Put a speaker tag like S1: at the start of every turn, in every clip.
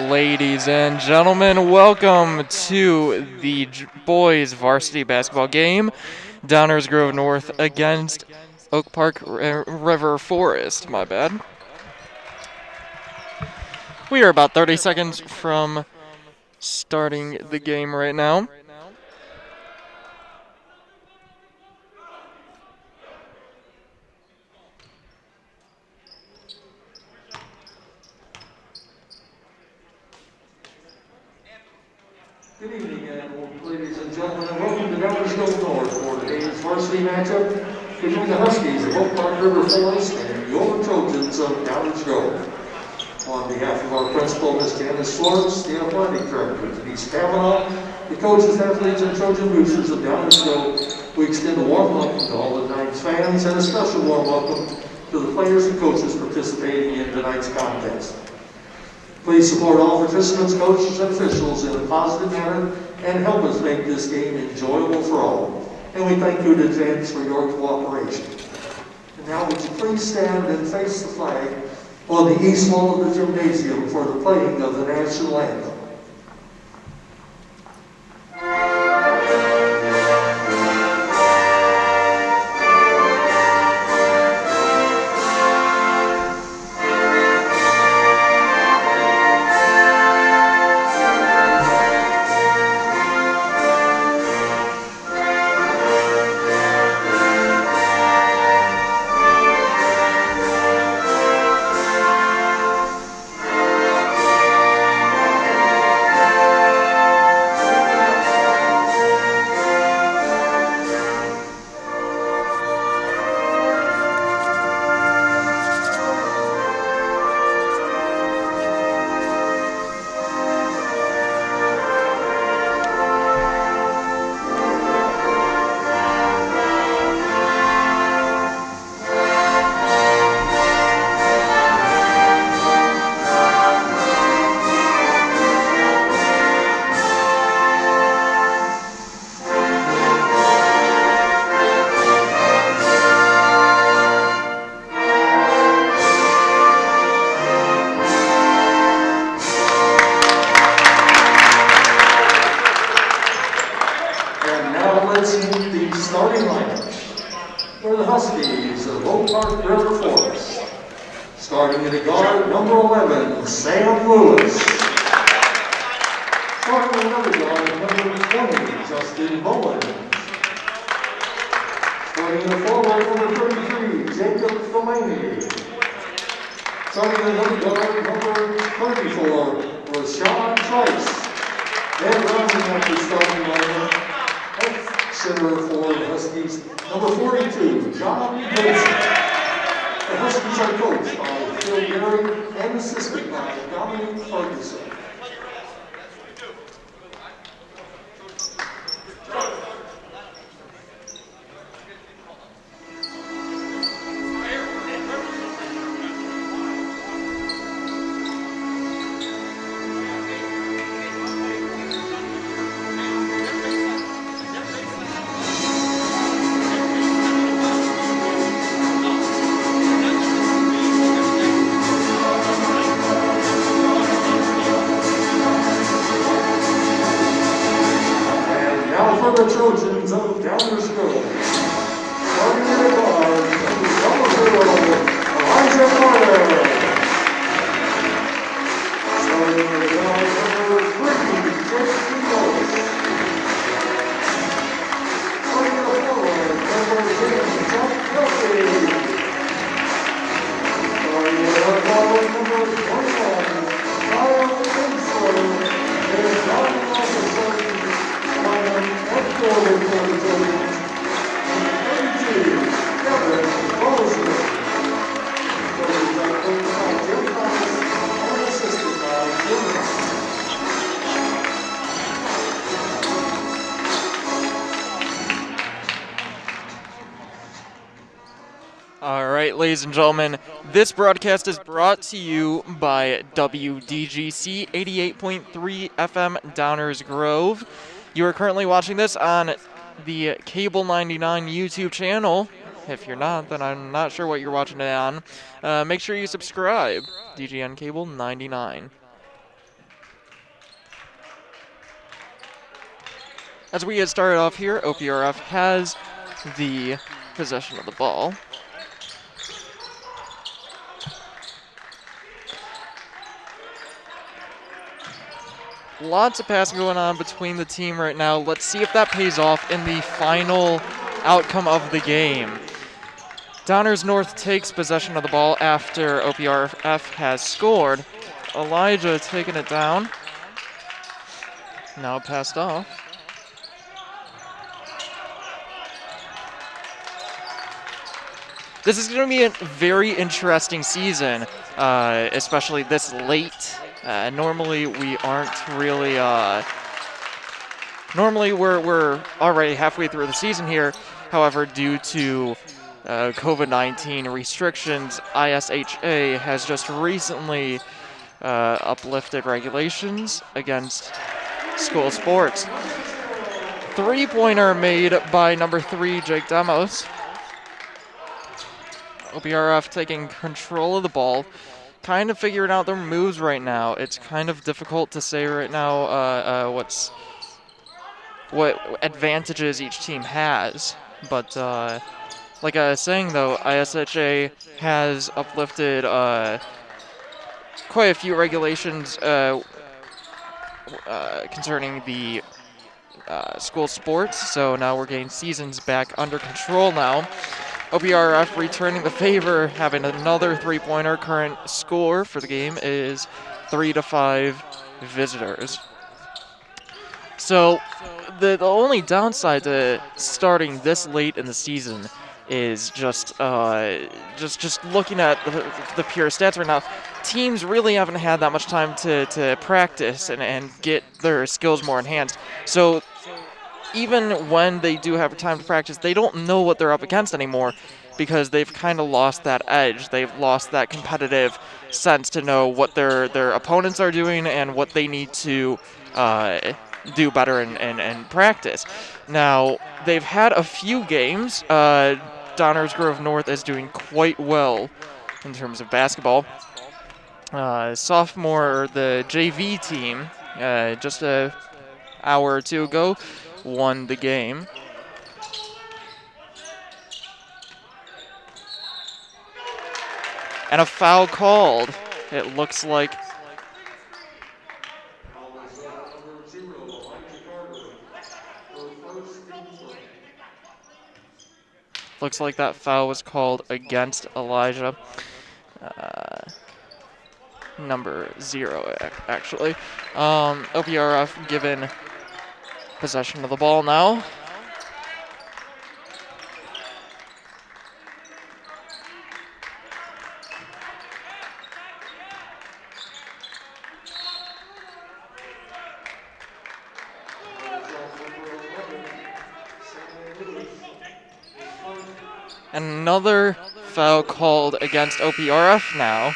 S1: Ladies and gentlemen, welcome to the boys varsity basketball game. Downers Grove North against Oak Park River Forest, my bad. We are about 30 seconds from starting the game right now.
S2: Good evening, ladies and gentlemen, and welcome to Downers Grove North for today's varsity matchup between the Huskies of Oak Park River Forest and your Trojans of Downers Grove. On behalf of our principal, Ms. Janice Flores, the athletic director, Denise Kavanaugh, the coaches, athletes, and Trojan boosters of Downers Grove, we extend a warm welcome to all the tonight's fans and a special warm welcome to the players and coaches participating in tonight's contest. Please support all participants, coaches, and officials in a positive manner and help us make this game enjoyable for all. And we thank you in advance for your cooperation. And now would you please stand and face the flag on the east wall of the gymnasium for the playing of the national anthem. Starting lineups for the Huskies of Oak Park River Forest. Starting at the guard, number 11, Sam Lewis. Starting at another guard, number 20, Justin Bowen. Starting at the forward, number 33, Jacob Delaney. Starting at another guard, number 34, Rashawn Trice. And rounding out the starting lineup, center for the Huskies, number 42, John Wilson. The Huskies are coached by Phil Gary and assisted by Dominic Ferguson. The Trojans of Downers Grove. Starting in the guard, number 0, Elijah Carter. Starting in the guard, number 3, Jason Lewis. Starting in the forward, number 10, Chuck Kelsey. Starting in the forward, number 21, Kyle Kinsler. And starting off the starting forward for the Trojans, 32, Kevin Rosen. Trojans are coached by Jim Thomas and assisted by Jim Thomas.
S1: All right, ladies and gentlemen, this broadcast is brought to you by WDGC 88.3 FM Downers Grove. You are currently watching this on the Cable 99 YouTube channel. If you're not, then I'm not sure what you're watching it on. Make sure you subscribe. DGN Cable 99. As we get started off here, OPRF has the possession of the ball. Lots of passing going on between the team right now. Let's see if that pays off in the final outcome of the game. Downers North takes possession of the ball after OPRF has scored. Elijah taking it down. Now passed off. This is going to be a very interesting season, especially this late. Normally we aren't really. Normally we're already halfway through the season here. However, due to COVID-19 restrictions, ISHA has just recently uplifted regulations against school sports. Three-pointer made by number 3, Jake Demos. OPRF taking control of the ball, kind of figuring out their moves right now. It's kind of difficult to say right now what advantages each team has, but like I was saying though, ISHA has uplifted quite a few regulations concerning the school sports, so now we're getting seasons back under control now. OPRF returning the favor, having another three-pointer. Current score for the game is 3-5 visitors. So the only downside to starting this late in the season is just looking at the pure stats right now. Teams really haven't had that much time to practice and get their skills more enhanced. So even when they do have time to practice, they don't know what they're up against anymore because they've kind of lost that edge. They've lost that competitive sense to know what their opponents are doing and what they need to do better in practice. Now, they've had a few games. Downers Grove North is doing quite well in terms of basketball. Sophomore, the JV team, just an hour or two ago, won the game. And a foul called. It looks like that foul was called against Elijah. Number 0, actually. OPRF given possession of the ball now. Another foul called against OPRF now.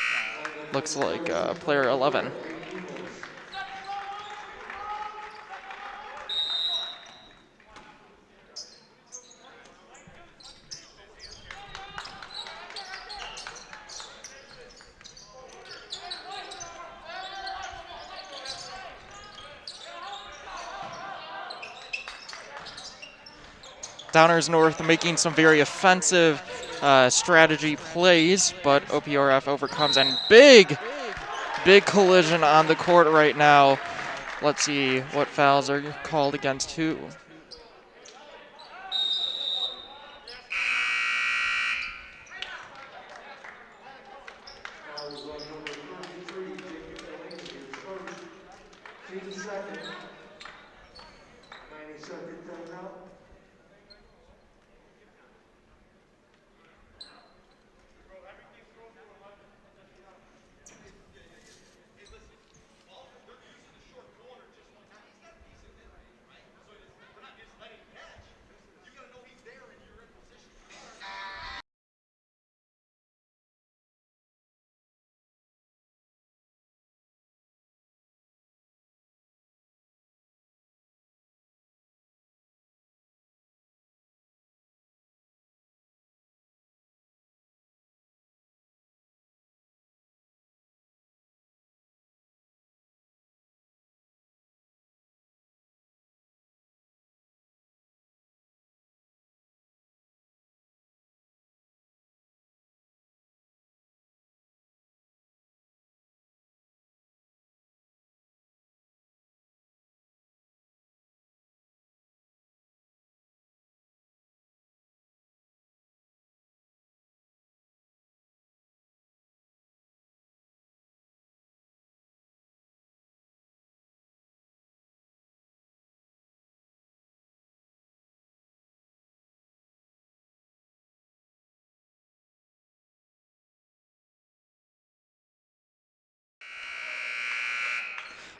S1: Looks like player 11. Downers North making some very offensive strategy plays, but OPRF overcomes, and big collision on the court right now. Let's see what fouls are called against who.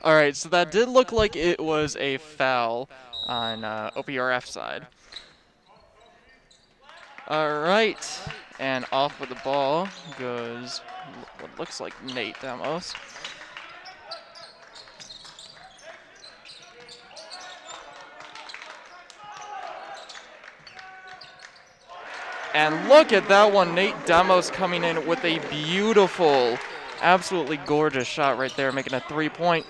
S1: All right, so that did look like it was a foul on OPRF side. All right, and off with the ball goes what looks like Nate Demos. And look at that one, Nate Demos coming in with a beautiful, absolutely gorgeous shot right there, making a 3-point.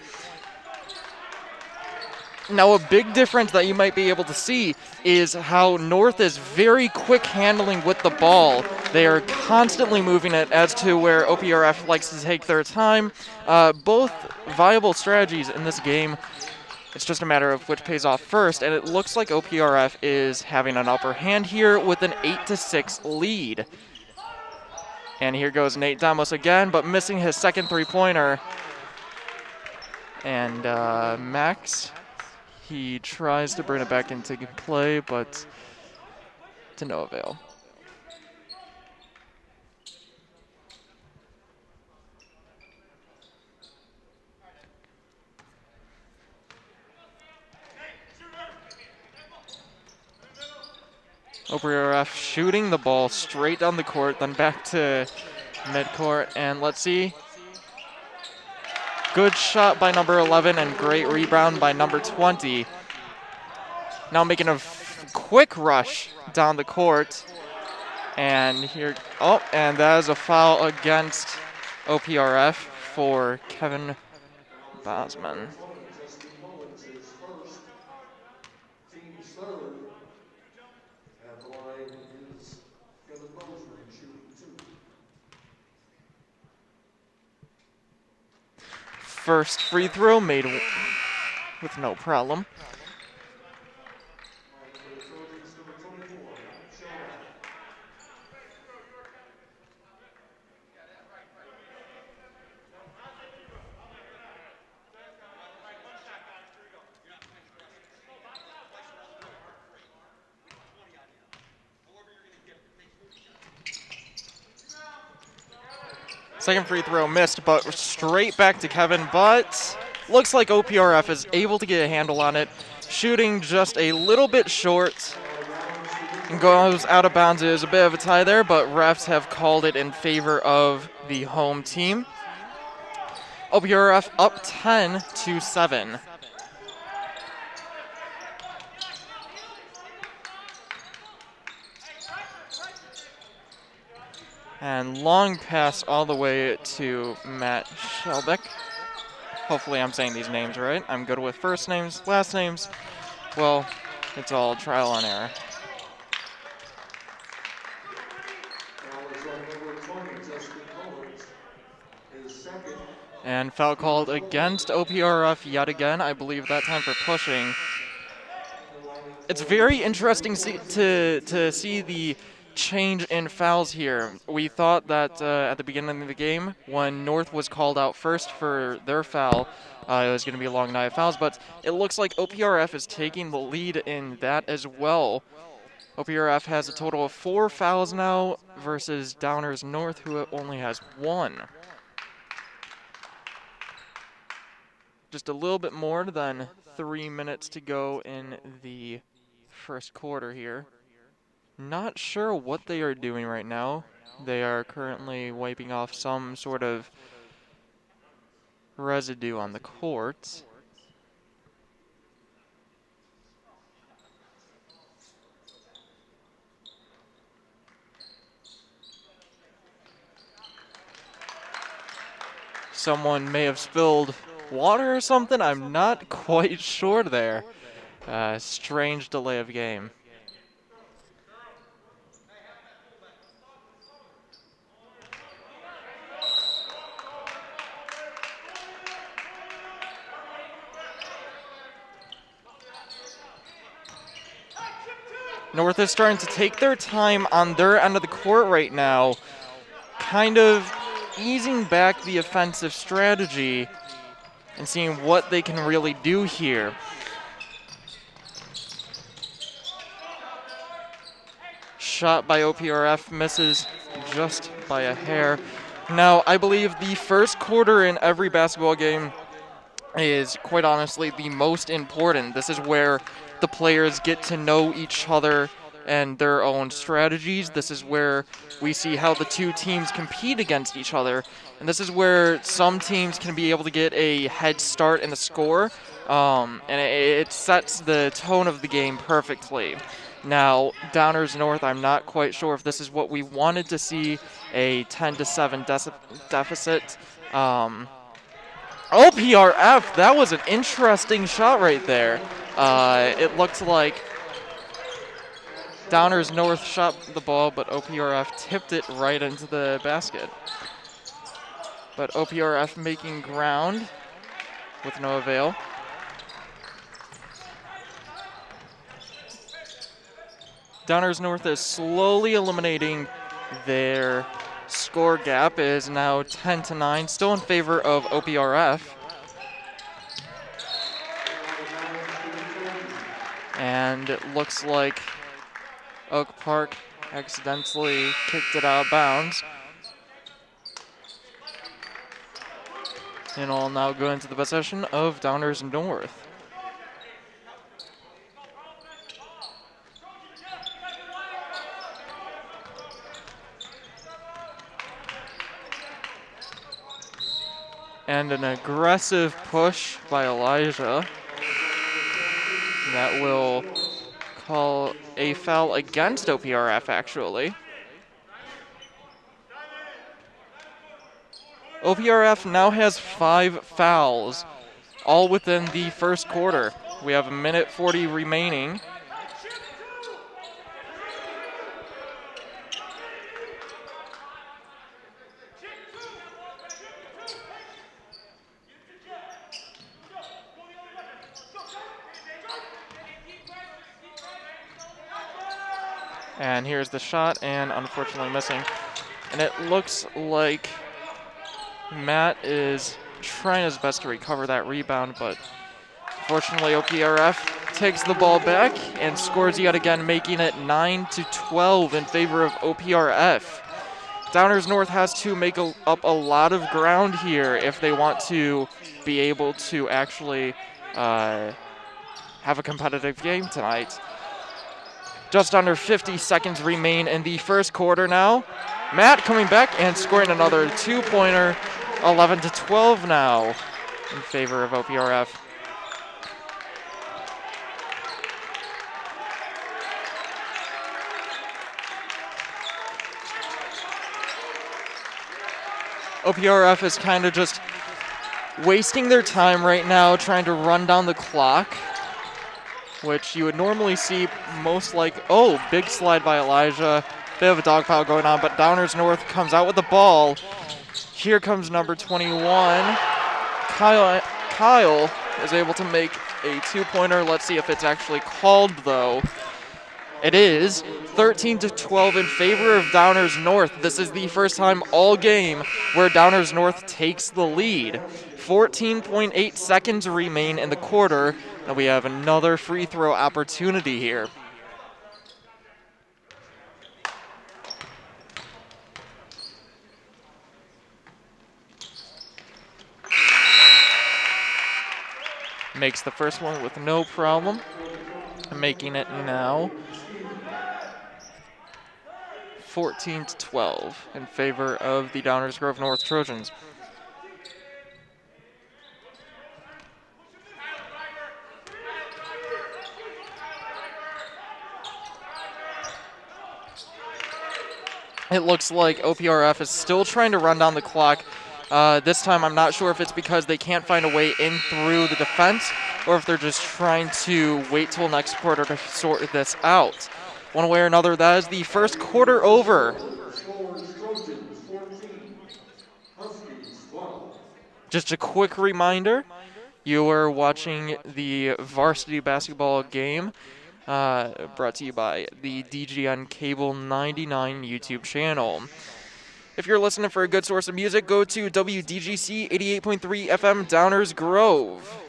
S1: Now, a big difference that you might be able to see is how North is very quick handling with the ball. They are constantly moving it as to where OPRF likes to take their time. Both viable strategies in this game. It's just a matter of which pays off first, and it looks like OPRF is having an upper hand here with an 8-6 lead. And here goes Nate Damos again, but missing his second three-pointer. And Max, he tries to bring it back into play, but to no avail. OPRF shooting the ball straight down the court, then back to midcourt, and let's see. Good shot by number 11 and great rebound by number 20. Now making a quick rush down the court. And here, and that is a foul against OPRF for Kevin Bosman. First free throw made with no problem. Second free throw missed, but straight back to Kevin, but looks like OPRF is able to get a handle on it. Shooting just a little bit short. Goes out of bounds. It is a bit of a tie there, but refs have called it in favor of the home team. OPRF up 10-7. And long pass all the way to Matt Shelbeck. Hopefully I'm saying these names right. I'm good with first names, last names. Well, it's all trial and error. And foul called against OPRF yet again. I believe that time for pushing. It's very interesting to see the change in fouls here. We thought that at the beginning of the game, when North was called out first for their foul, it was going to be a long night of fouls, but it looks like OPRF is taking the lead in that as well. OPRF has a total of 4 fouls now versus Downers North, who only has 1. Just a little bit more than 3 minutes to go in the first quarter here. Not sure what they are doing right now. They are currently wiping off some sort of residue on the court. Someone may have spilled water or something. I'm not quite sure there. Strange delay of game. North is starting to take their time on their end of the court right now, kind of easing back the offensive strategy and seeing what they can really do here. Shot by OPRF misses just by a hair. Now, I believe the first quarter in every basketball game is quite honestly the most important. This is where the players get to know each other and their own strategies. This is where we see how the two teams compete against each other. And this is where some teams can be able to get a head start in the score, and it sets the tone of the game perfectly. Now, Downers North, I'm not quite sure if this is what we wanted to see, a 10-7 deficit. OPRF, that was an interesting shot right there. It looked like Downers North shot the ball, but OPRF tipped it right into the basket. But OPRF making ground with no avail. Downers North is slowly eliminating their score gap. It is now 10-9, still in favor of OPRF. And it looks like Oak Park accidentally kicked it out of bounds. And will now go into the possession of Downers North. And an aggressive push by Elijah. That will call a foul against OPRF, actually. OPRF now has 5 fouls, all within the first quarter. We have a minute 40 remaining. And here's the shot, and unfortunately missing. And it looks like Matt is trying his best to recover that rebound, but unfortunately OPRF takes the ball back and scores yet again, making it 9-12 in favor of OPRF. Downers North has to make up a lot of ground here if they want to be able to actually have a competitive game tonight. Just under 50 seconds remain in the first quarter now. Matt coming back and scoring another two-pointer, 11-12 now in favor of OPRF. OPRF is kind of just wasting their time right now trying to run down the clock, which you would normally see most like, oh, big slide by Elijah. They have a dog pile going on, but Downers North comes out with the ball. Here comes number 21. Kyle is able to make a two-pointer. Let's see if it's actually called, though. It is 13-12 in favor of Downers North. This is the first time all game where Downers North takes the lead. 14.8 seconds remain in the quarter, and we have another free throw opportunity here. Makes the first one with no problem, making it now 14-12 in favor of the Downers Grove North Trojans. It looks like OPRF is still trying to run down the clock. This time I'm not sure if it's because they can't find a way in through the defense or if they're just trying to wait till next quarter to sort this out. One way or another, that is the first quarter over. Just a quick reminder, you are watching the varsity basketball game brought to you by the DGN Cable 99 YouTube channel. If you're listening for a good source of music, go to WDGC 88.3 FM Downers Grove.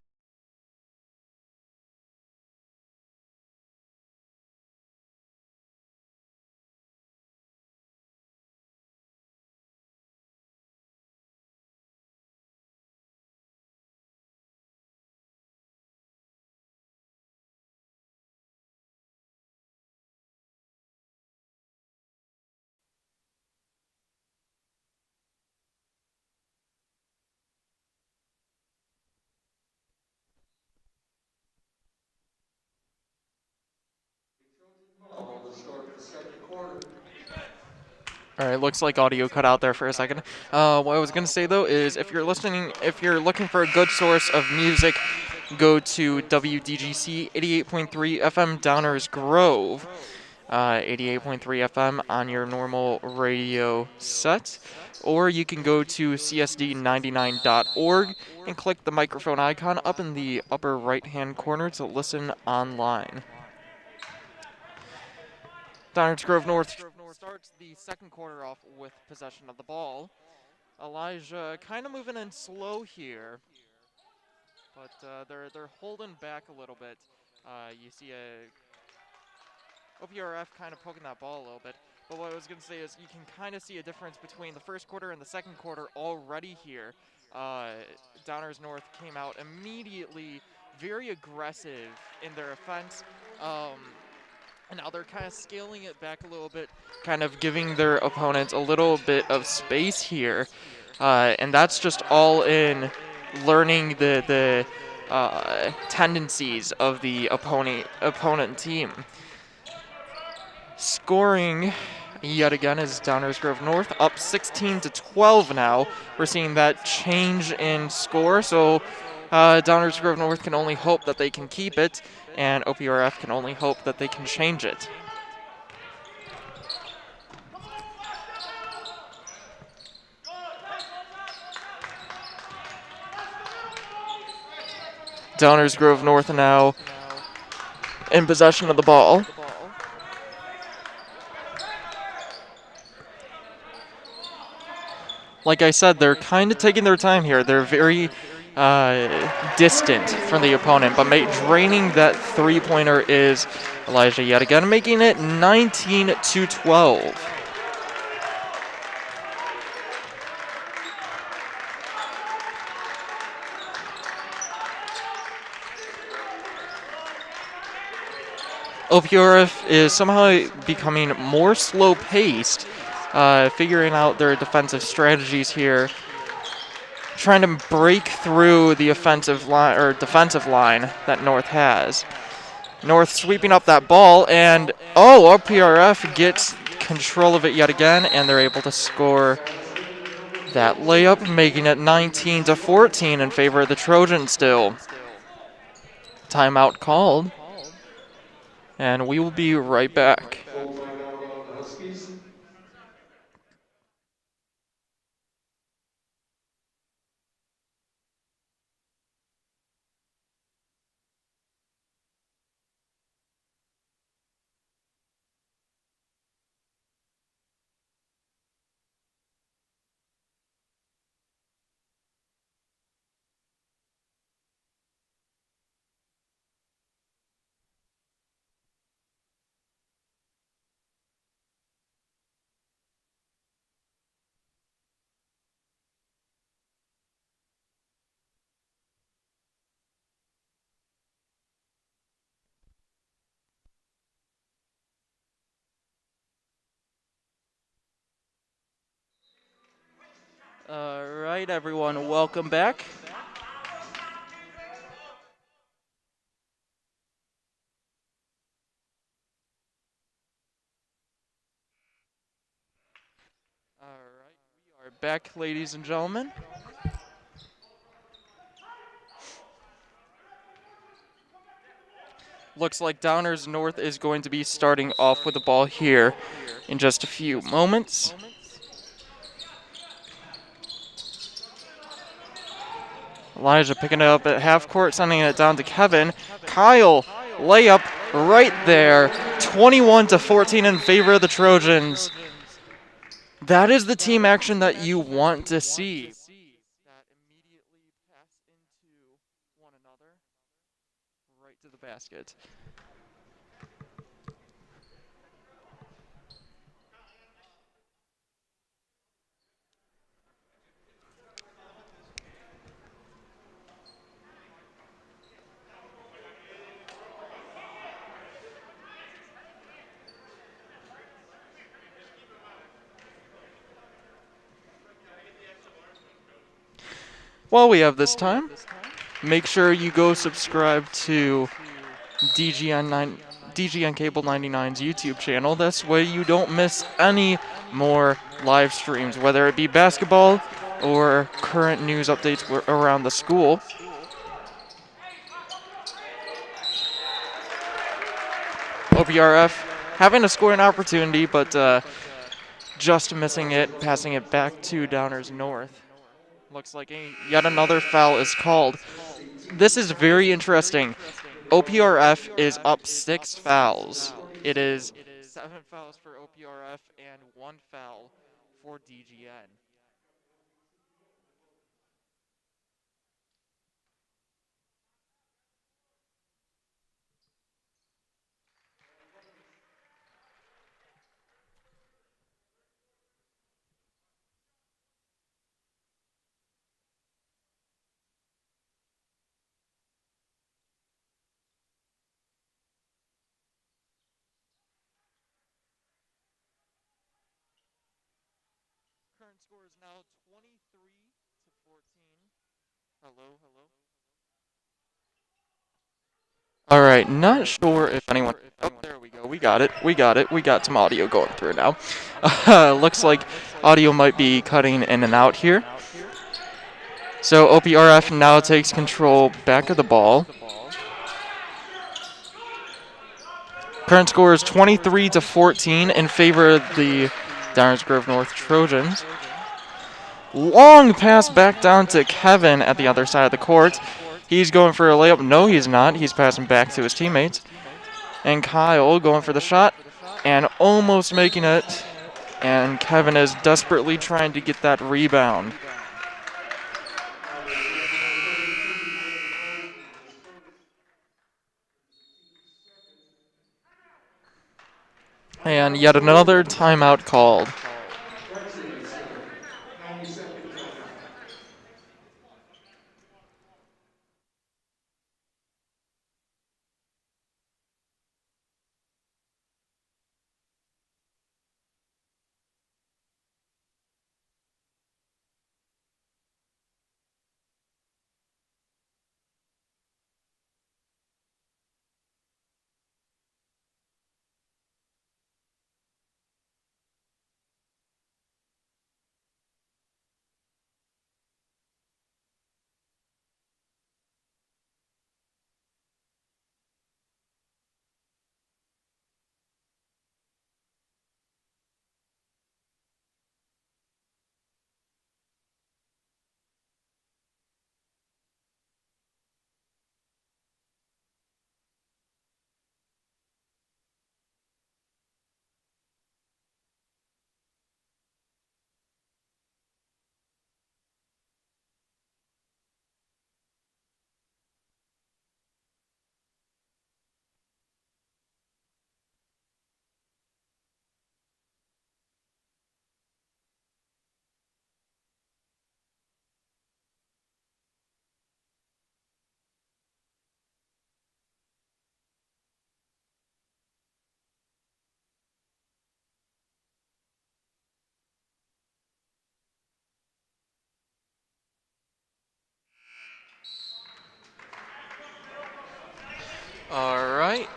S1: All right, looks like audio cut out there for a second. What I was gonna say though is, if you're looking for a good source of music, go to WDGC 88.3 FM Downers Grove, 88.3 FM on your normal radio set, or you can go to csd99.org and click the microphone icon up in the upper right-hand corner to listen online. Downers Grove North starts the second quarter off with possession of the ball. Elijah kind of moving in slow here, but they're holding back a little bit. You see a OPRF kind of poking that ball a little bit. But what I was going to say is, you can kind of see a difference between the first quarter and the second quarter already here. Downers North came out immediately very aggressive in their offense. And now they're kind of scaling it back a little bit, kind of giving their opponents a little bit of space here. And that's just all in learning the tendencies of the opponent team. Scoring yet again is Downers Grove North up 16-12 now. We're seeing that change in score, so Downers Grove North can only hope that they can keep it, and OPRF can only hope that they can change it. Downers Grove North now in possession of the ball. Like I said, they're kind of taking their time here. They're very distant from the opponent, but draining that three-pointer is Elijah yet again, making it 19-12. OPRF is somehow becoming more slow-paced, figuring out their defensive strategies here, trying to break through the defensive line that North has. North sweeping up that ball, and OPRF gets control of it yet again, and they're able to score that layup, making it 19-14 in favor of the Trojans still. Timeout called, and we will be right back. All right, everyone, welcome back. All right, we are back, ladies and gentlemen. Looks like Downers North is going to be starting off with the ball here in just a few moments. Elijah picking it up at half court, sending it down to Kevin. Kyle, layup right there. 21-14 in favor of the Trojans. That is the team action that you want to see. That immediately pass into one another, right to the basket. While we have this time, make sure you go subscribe to DGN DGN Cable 99's YouTube channel. This way you don't miss any more live streams, whether it be basketball or current news updates around the school. OPRF having a scoring opportunity, but just missing it, passing it back to Downers North. Looks like yet another foul is called. This is very interesting. OPRF is up 6 fouls. It is 7 fouls for OPRF and 1 foul for DGN. Current score is now 23-14. Hello, hello. All right, not sure if anyone. Oh, there we go. We got it. We got it. We got some audio going through now. Looks like audio might be cutting in and out here. So OPRF now takes control back of the ball. Current score is 23-14 in favor of the Downers Grove North Trojans. Long pass back down to Kevin at the other side of the court. He's going for a layup. No, he's not. He's passing back to his teammates. And Kyle going for the shot and almost making it. And Kevin is desperately trying to get that rebound. And yet another timeout called. All right.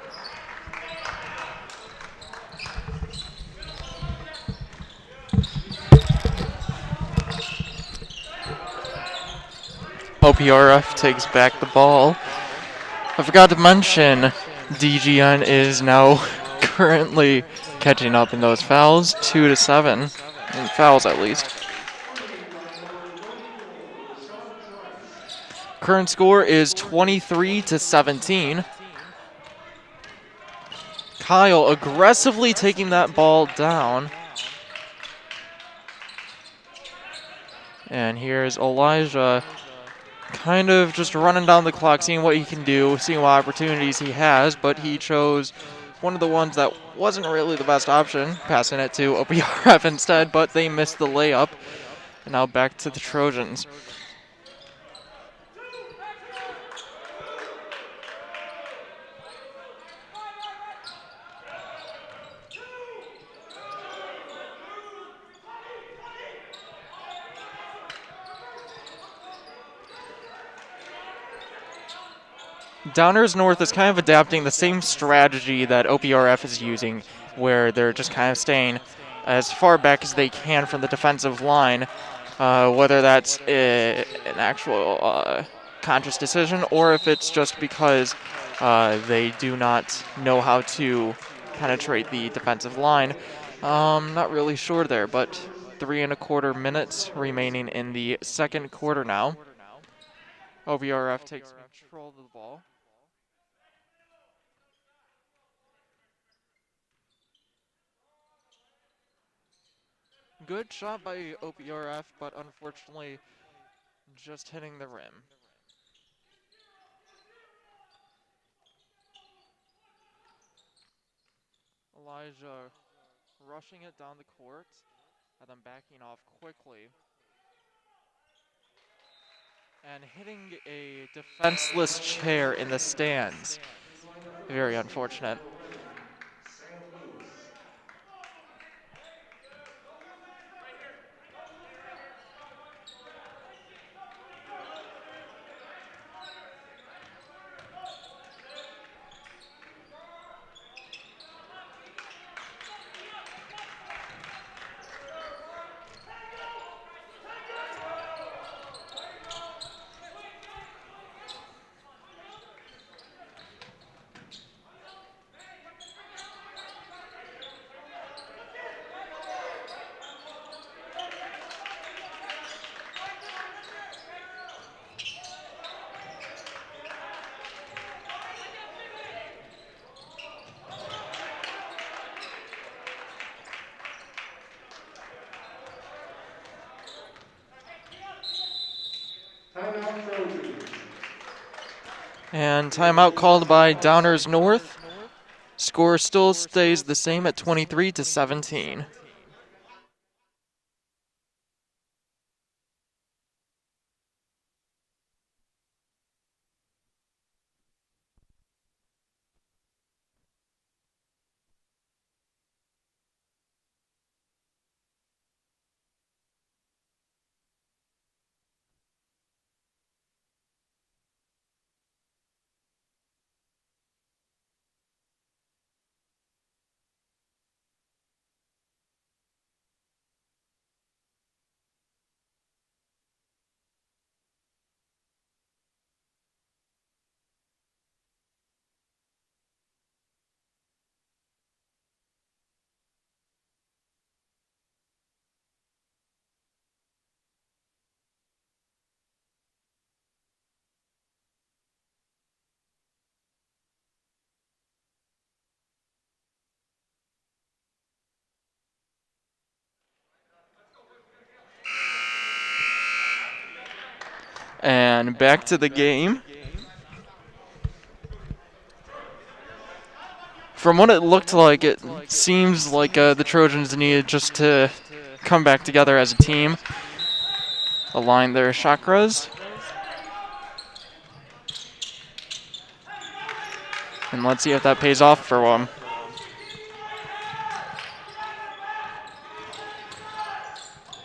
S1: OPRF takes back the ball. I forgot to mention DGN is now currently catching up in those fouls, 2-7, in fouls at least. Current score is 23-17. Kyle aggressively taking that ball down. And here's Elijah kind of just running down the clock, seeing what he can do, seeing what opportunities he has, but he chose one of the ones that wasn't really the best option, passing it to OPRF instead, but they missed the layup. And now back to the Trojans. Downers North is kind of adapting the same strategy that OPRF is using, where they're just kind of staying as far back as they can from the defensive line, whether that's an actual conscious decision or if it's just because they do not know how to penetrate the defensive line. Not really sure there, but 3¼ minutes remaining in the second quarter now. OPRF takes control of the ball. Good shot by OPRF, but unfortunately just hitting the rim. Elijah rushing it down the court and then backing off quickly. And hitting a defenseless chair in the stands. Very unfortunate. And timeout called by Downers North. Score still stays the same at 23-17. And back to the game. From what it looked like, it seems like the Trojans needed just to come back together as a team, align their chakras. And let's see if that pays off for them.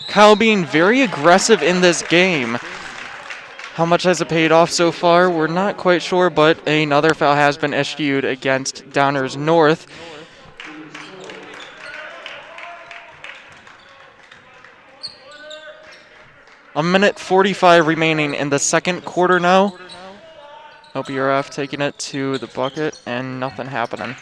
S1: Kyle being very aggressive in this game. How much has it paid off so far? We're not quite sure, but another foul has been issued against Downers North. A minute 45 remaining in the second quarter now. OPRF taking it to the bucket and nothing happening.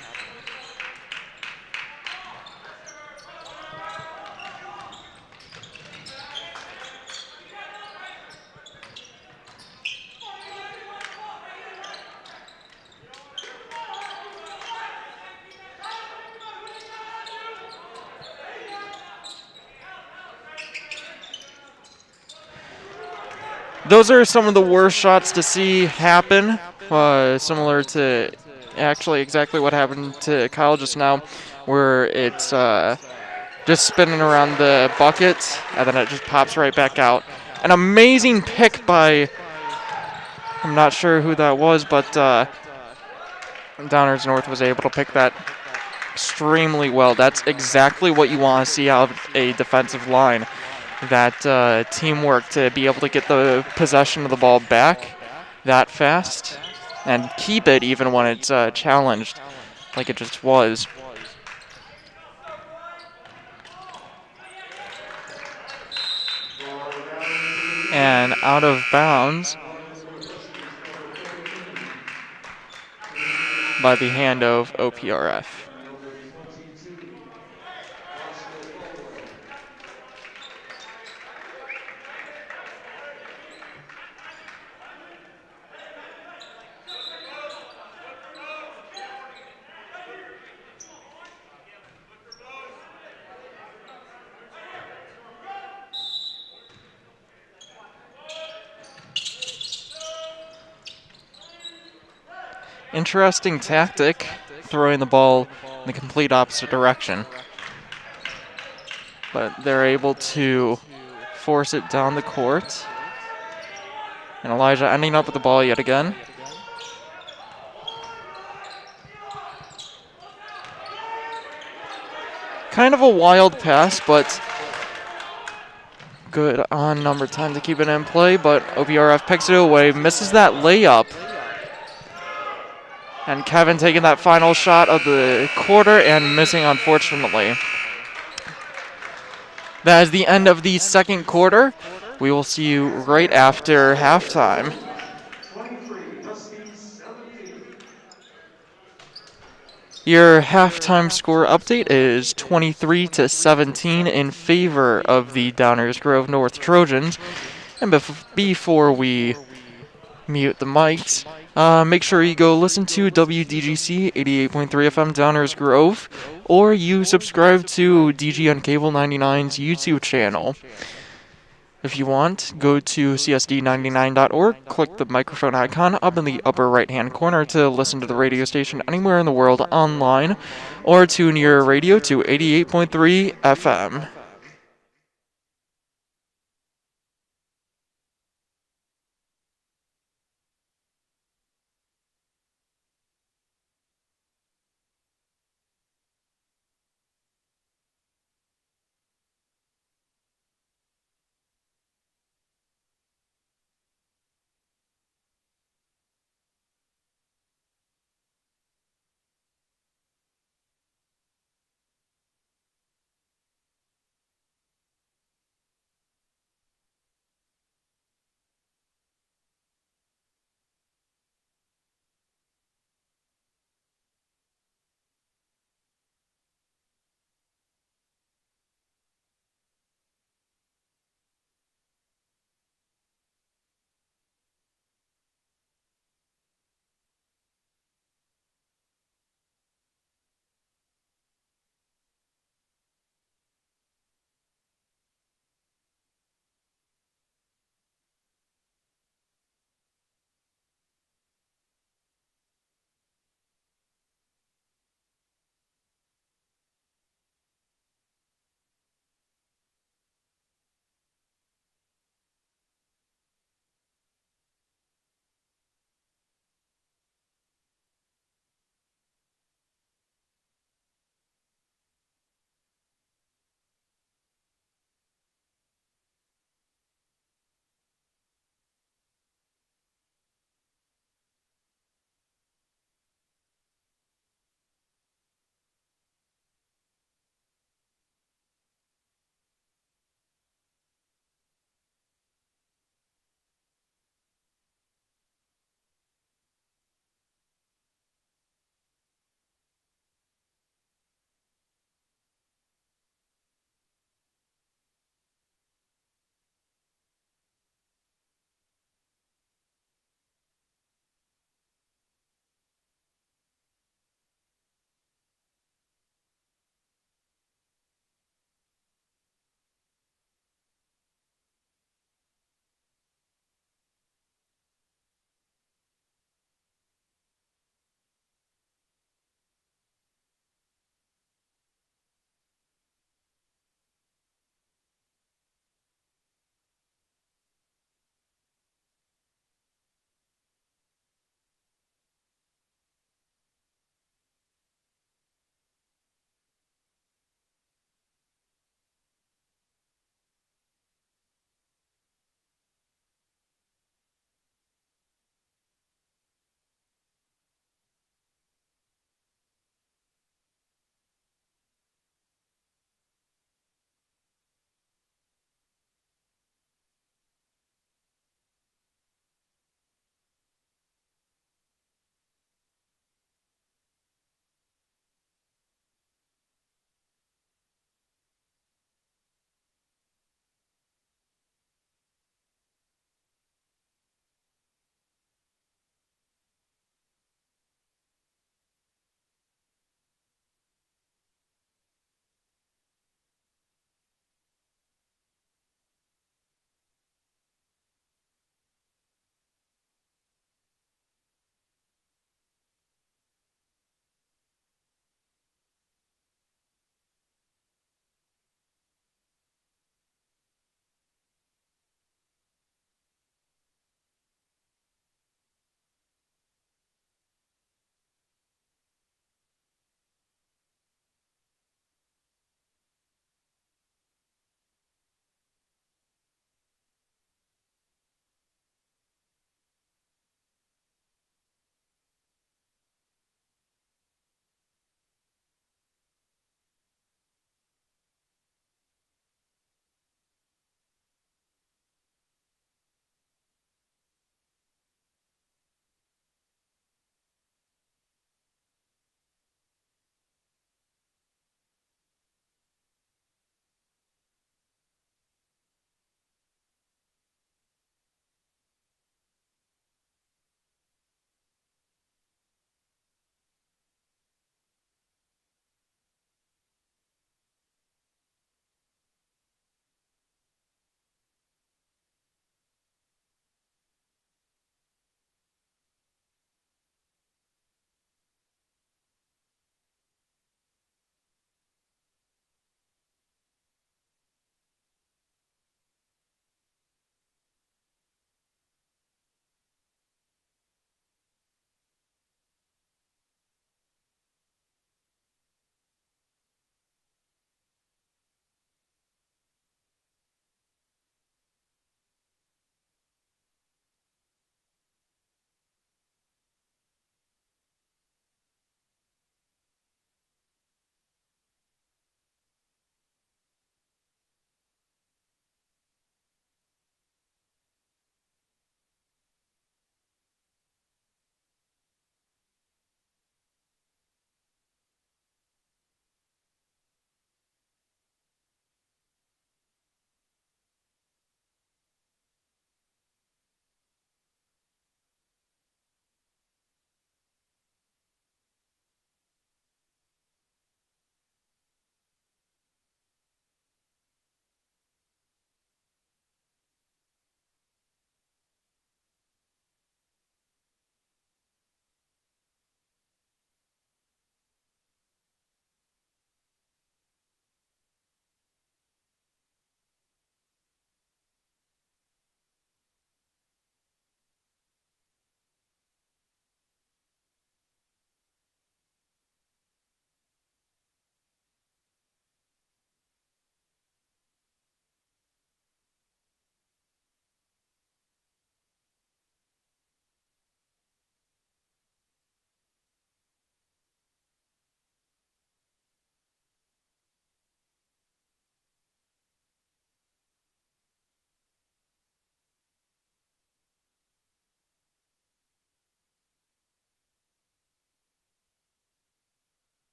S1: Those are some of the worst shots to see happen, similar to actually exactly what happened to Kyle just now, where it's just spinning around the bucket, and then it just pops right back out. An amazing pick by, I'm not sure who that was, but Downers North was able to pick that extremely well. That's exactly what you want to see out of a defensive line. That teamwork to be able to get the possession of the ball back that fast. and keep it even when it's challenged, like it just was. And out of bounds by the hand of OPRF. Interesting tactic, throwing the ball in the complete opposite direction. But they're able to force it down the court. And Elijah ending up with the ball yet again. Kind of a wild pass, but good on number 10 to keep it in play. But OPRF picks it away, misses that layup. And Kevin taking that final shot of the quarter and missing, unfortunately. That is the end of the second quarter. We will see you right after halftime. Your halftime score update is 23-17 in favor of the Downers Grove North Trojans. And before we mute the mics, make sure you go listen to WDGC 88.3 FM Downers Grove, or you subscribe to DGN Cable 99's YouTube channel. If you want, go to csd99.org, click the microphone icon up in the upper right-hand corner to listen to the radio station anywhere in the world online, or tune your radio to 88.3 FM.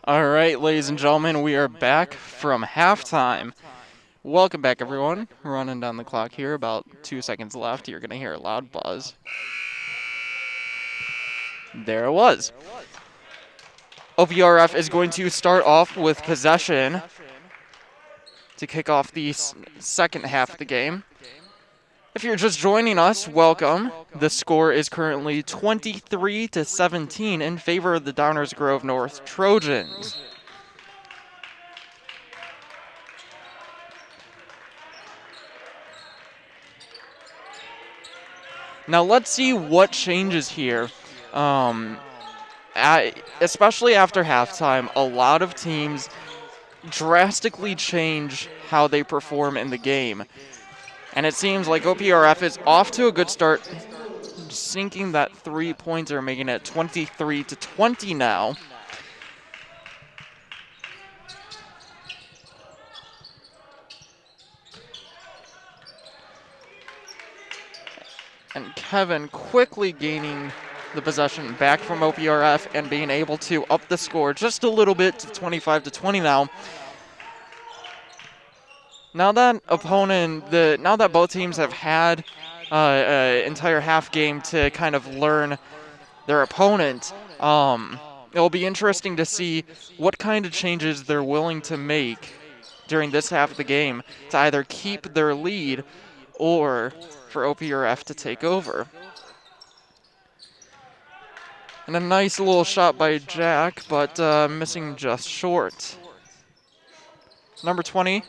S1: All right, ladies and gentlemen, we are back from halftime. Welcome back, everyone. Running down the clock here, about 2 seconds left. You're going to hear a loud buzz. There it was. OPRF is going to start off with possession to kick off the second half of the game. If you're just joining us, welcome. The score is currently 23-17 in favor of the Downers Grove North Trojans. Now let's see what changes here. Especially after halftime, a lot of teams drastically change how they perform in the game. And it seems like OPRF is off to a good start, sinking that 3-pointer, making it 23-20 now. And Kevin quickly gaining the possession back from OPRF and being able to up the score just a little bit to 25-20 now. Now that both teams have had an entire half game to kind of learn their opponent, it'll be interesting to see what kind of changes they're willing to make during this half of the game to either keep their lead or for OPRF to take over. And a nice little shot by Jack, but missing just short. Number 20,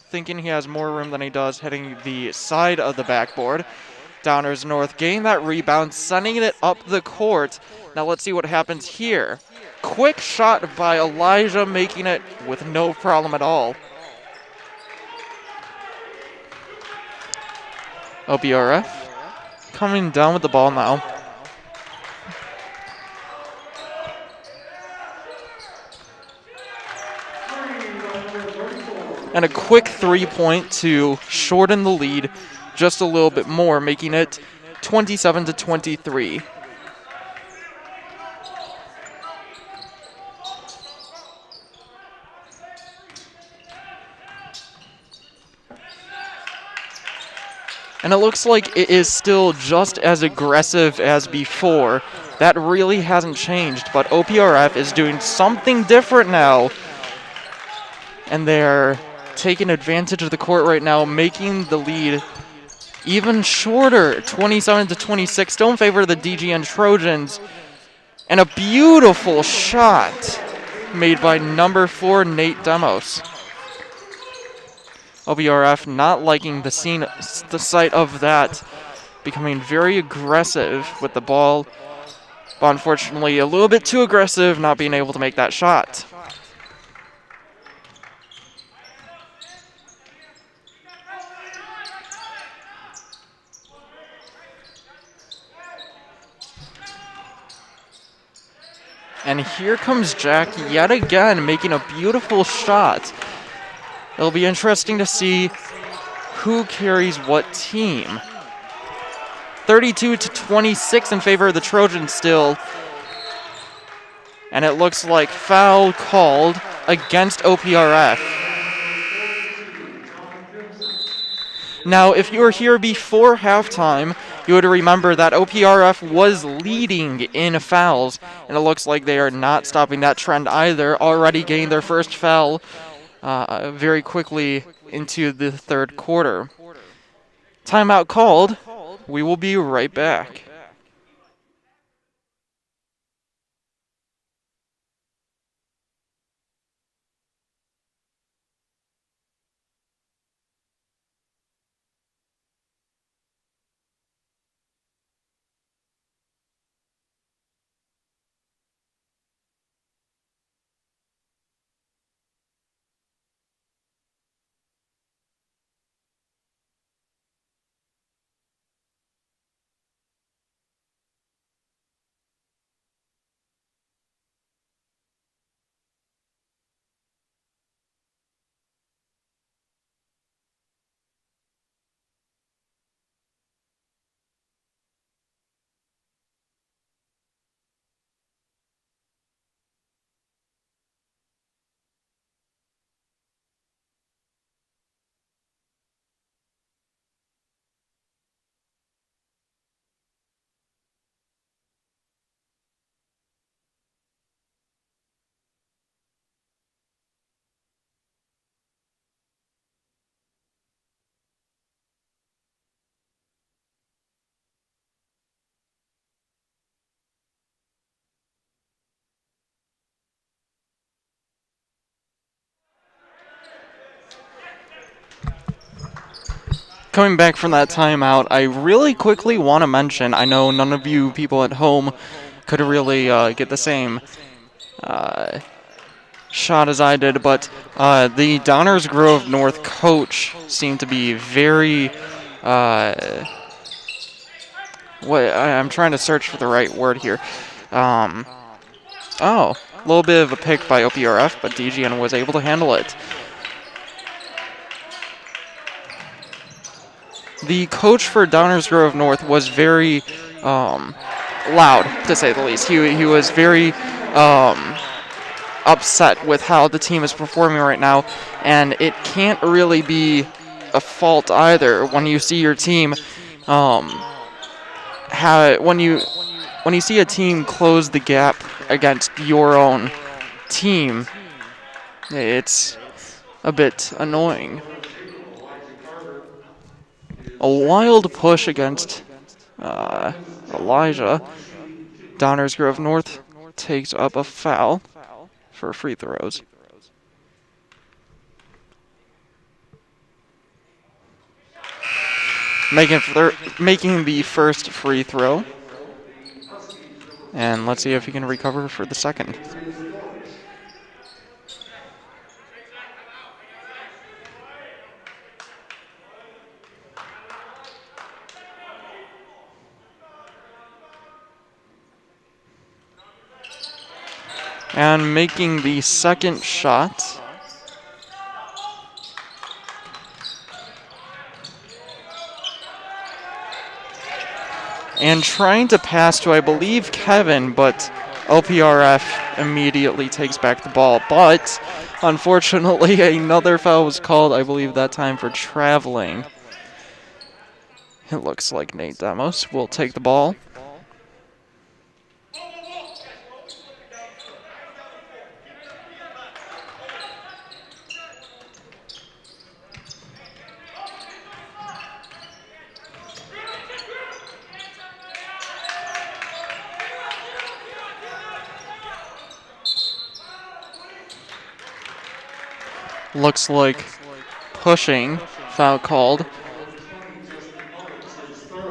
S1: thinking he has more room than he does, hitting the side of the backboard. Downers North getting that rebound, sending it up the court. Now let's see what happens here. Quick shot by Elijah, making it with no problem at all. OPRF coming down with the ball now. And a quick 3-point to shorten the lead just a little bit more, making it 27-23. And it looks like it is still just as aggressive as before. That really hasn't changed, but OPRF is doing something different now. And they're taking advantage of the court right now, making the lead even shorter, 27-26, still in favor of the DGN Trojans. And a beautiful shot made by number 4, Nate Demos. OPRF not liking the sight of that, becoming very aggressive with the ball, but unfortunately a little bit too aggressive, not being able to make that shot. And here comes Jack yet again, making a beautiful shot. It'll be interesting to see who carries what team. 32-26 in favor of the Trojans still. And it looks like foul called against OPRF. Now, if you were here before halftime, you would remember that OPRF was leading in fouls, and it looks like they are not stopping that trend either, already getting their first foul very quickly into the third quarter. Timeout called. We will be right back. Coming back from that timeout, I really quickly want to mention, I know none of you people at home could really get the same shot as I did, but the Downers Grove North coach seemed to be very, I'm trying to search for the right word here. Oh, a little bit of a pick by OPRF, but DGN was able to handle it. The coach for Downers Grove North was very loud, to say the least. He was very upset with how the team is performing right now, and it can't really be a fault either when you see your team when you see a team close the gap against your own team. It's a bit annoying. A wild push against Elijah. Downers Grove North takes up a foul for free throws. Making the first free throw. And let's see if he can recover for the second. And making the second shot. And trying to pass to, I believe, Kevin, but OPRF immediately takes back the ball. But, unfortunately, another foul was called, I believe, that time for traveling. It looks like Nate Demos will take the ball. Looks like pushing foul called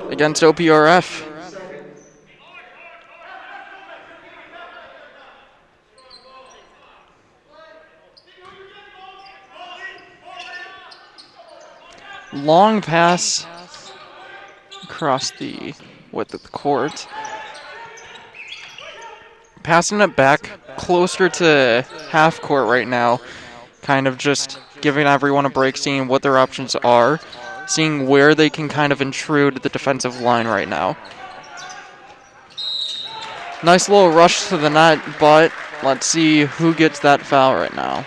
S1: against OPRF. Long pass across the width of the court. Passing it back closer to half court right now. Kind of just giving everyone a break, seeing what their options are, seeing where they can kind of intrude the defensive line right now. Nice little rush to the net, but let's see who gets that foul right now.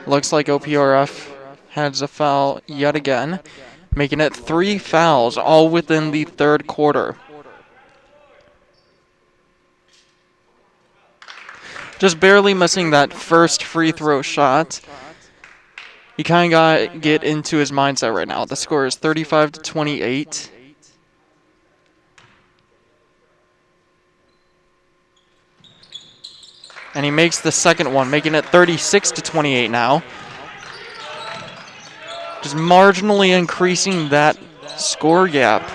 S1: Looks like OPRF has a foul yet again, making it 3 fouls, all within the third quarter. Just barely missing that first free throw shot. He kind of got to get into his mindset right now. The score is 35-28. And he makes the second one, making it 36-28 now. Just marginally increasing that score gap.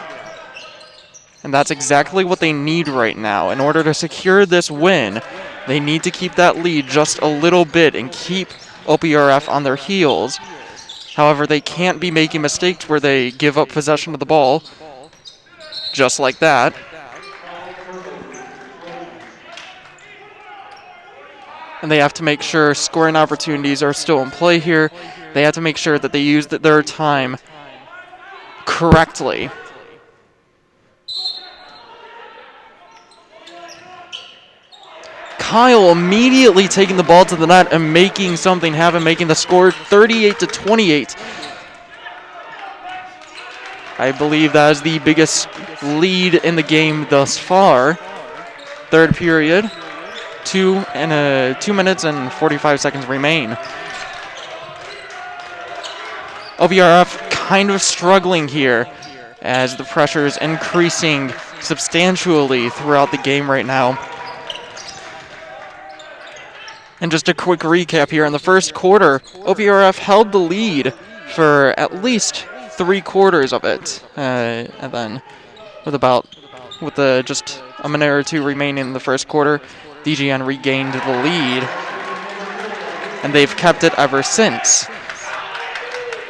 S1: And that's exactly what they need right now. In order to secure this win, they need to keep that lead just a little bit and keep OPRF on their heels. However, they can't be making mistakes where they give up possession of the ball just like that. And they have to make sure scoring opportunities are still in play here. They have to make sure that they use their time correctly. Kyle immediately taking the ball to the net and making something happen, making the score 38-28. I believe that is the biggest lead in the game thus far. Third period, 2 minutes and 45 seconds remain. OPRF kind of struggling here as the pressure is increasing substantially throughout the game right now. And just a quick recap here. In the first quarter, OPRF held the lead for at least 3/4 of it. And then with just a minute or two remaining in the first quarter, DGN regained the lead. And they've kept it ever since.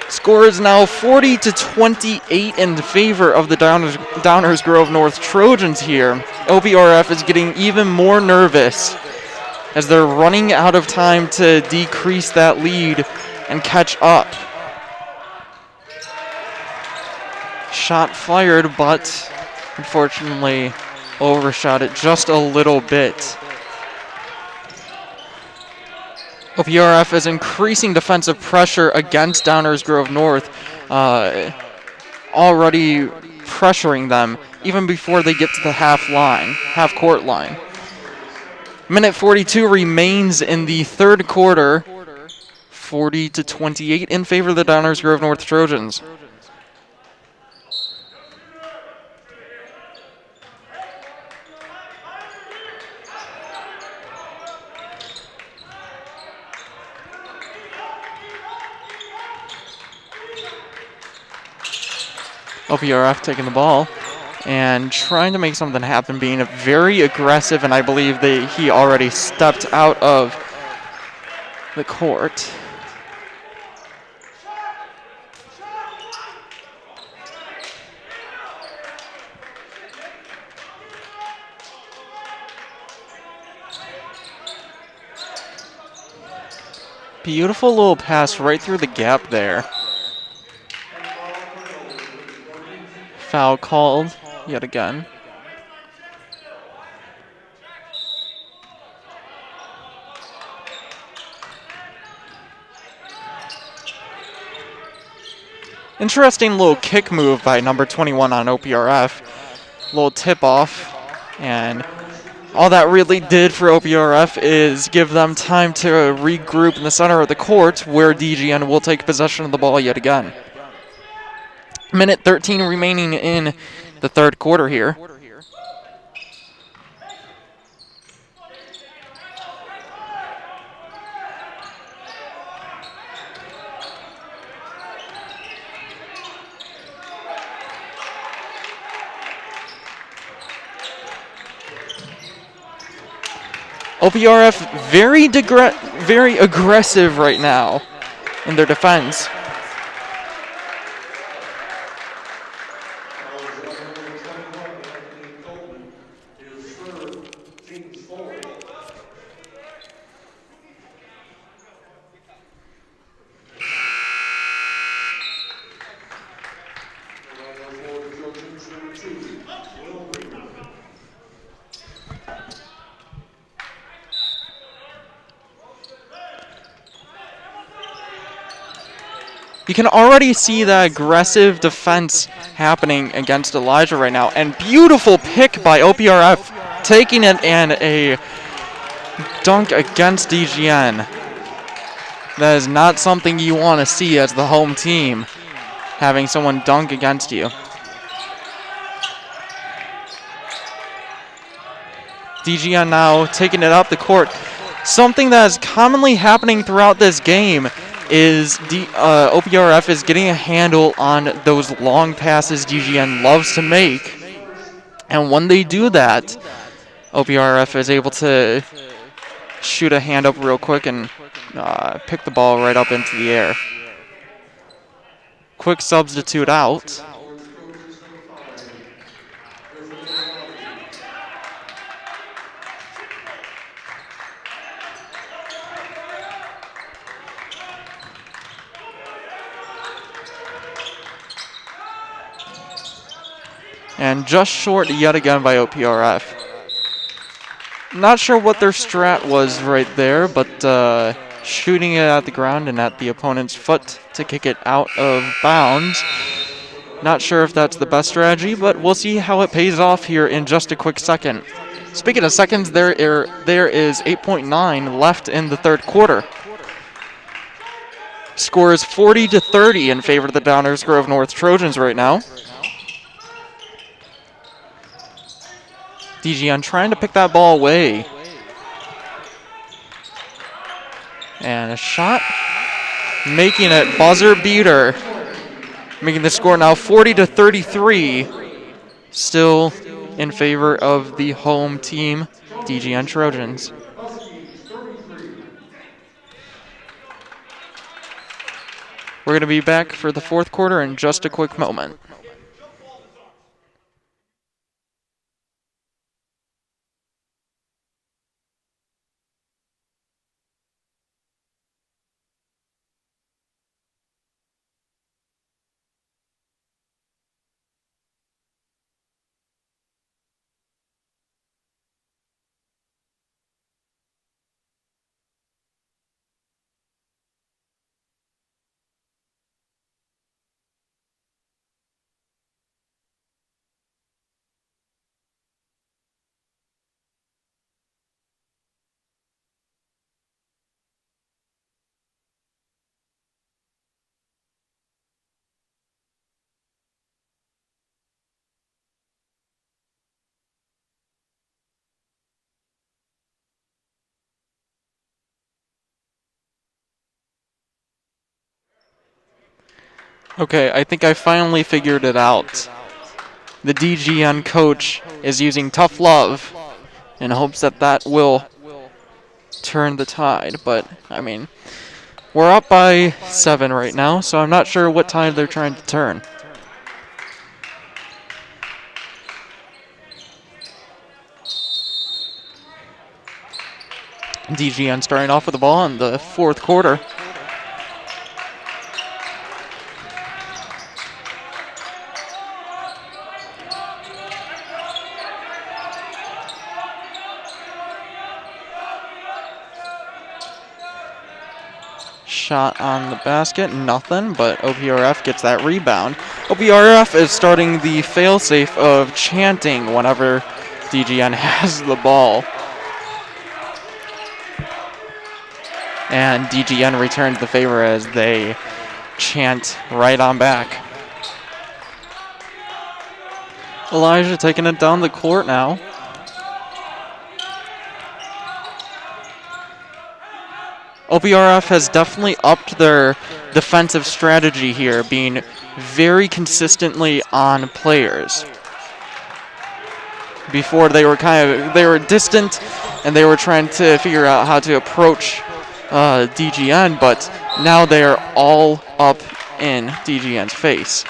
S1: Score is now 40-28 in favor of the Downers Grove North Trojans here. OPRF is getting even more nervous as they're running out of time to decrease that lead and catch up. Shot fired, but unfortunately overshot it just a little bit. OPRF is increasing defensive pressure against Downers Grove North, already pressuring them even before they get to the half-court line. Minute 42 remains in the third quarter, 40-28 in favor of the Downers Grove North Trojans. OPRF taking the ball and trying to make something happen, being very aggressive, and I believe he already stepped out of the court. Beautiful little pass right through the gap there. Foul called yet again. Interesting little kick move by number 21 on OPRF. Little tip off, and all that really did for OPRF is give them time to regroup in the center of the court, where DGN will take possession of the ball yet again. Minute 13 remaining in the third quarter here. OPRF very aggressive right now in their defense. You can already see the aggressive defense happening against Elijah right now. And beautiful pick by OPRF, taking it and a dunk against DGN. That is not something you want to see as the home team, having someone dunk against you. DGN now taking it up the court. Something that is commonly happening throughout this game is OPRF is getting a handle on those long passes DGN loves to make. And when they do that, OPRF is able to shoot a hand up real quick and pick the ball right up into the air. Quick substitute out. And just short yet again by OPRF. Not sure what their strat was right there, but shooting it at the ground and at the opponent's foot to kick it out of bounds. Not sure if that's the best strategy, but we'll see how it pays off here in just a quick second. Speaking of seconds, there is 8.9 left in the third quarter. Score is 40-30 in favor of the Downers Grove North Trojans right now. DGN trying to pick that ball away. And a shot, making it buzzer beater, making the score now 40-33, still in favor of the home team, DGN Trojans. We're going to be back for the fourth quarter in just a quick moment. Okay, I think I finally figured it out. The DGN coach is using tough love in hopes that that will turn the tide. But, I mean, we're up by 7 right now, so I'm not sure what tide they're trying to turn. DGN starting off with the ball in the fourth quarter. Shot on the basket, nothing, but OPRF gets that rebound. OPRF is starting the failsafe of chanting whenever DGN has the ball. And DGN returns the favor as they chant right on back. Elijah taking it down the court now. OPRF has definitely upped their defensive strategy here, being very consistently on players. Before they were distant and they were trying to figure out how to approach DGN, but now they are all up in DGN's face.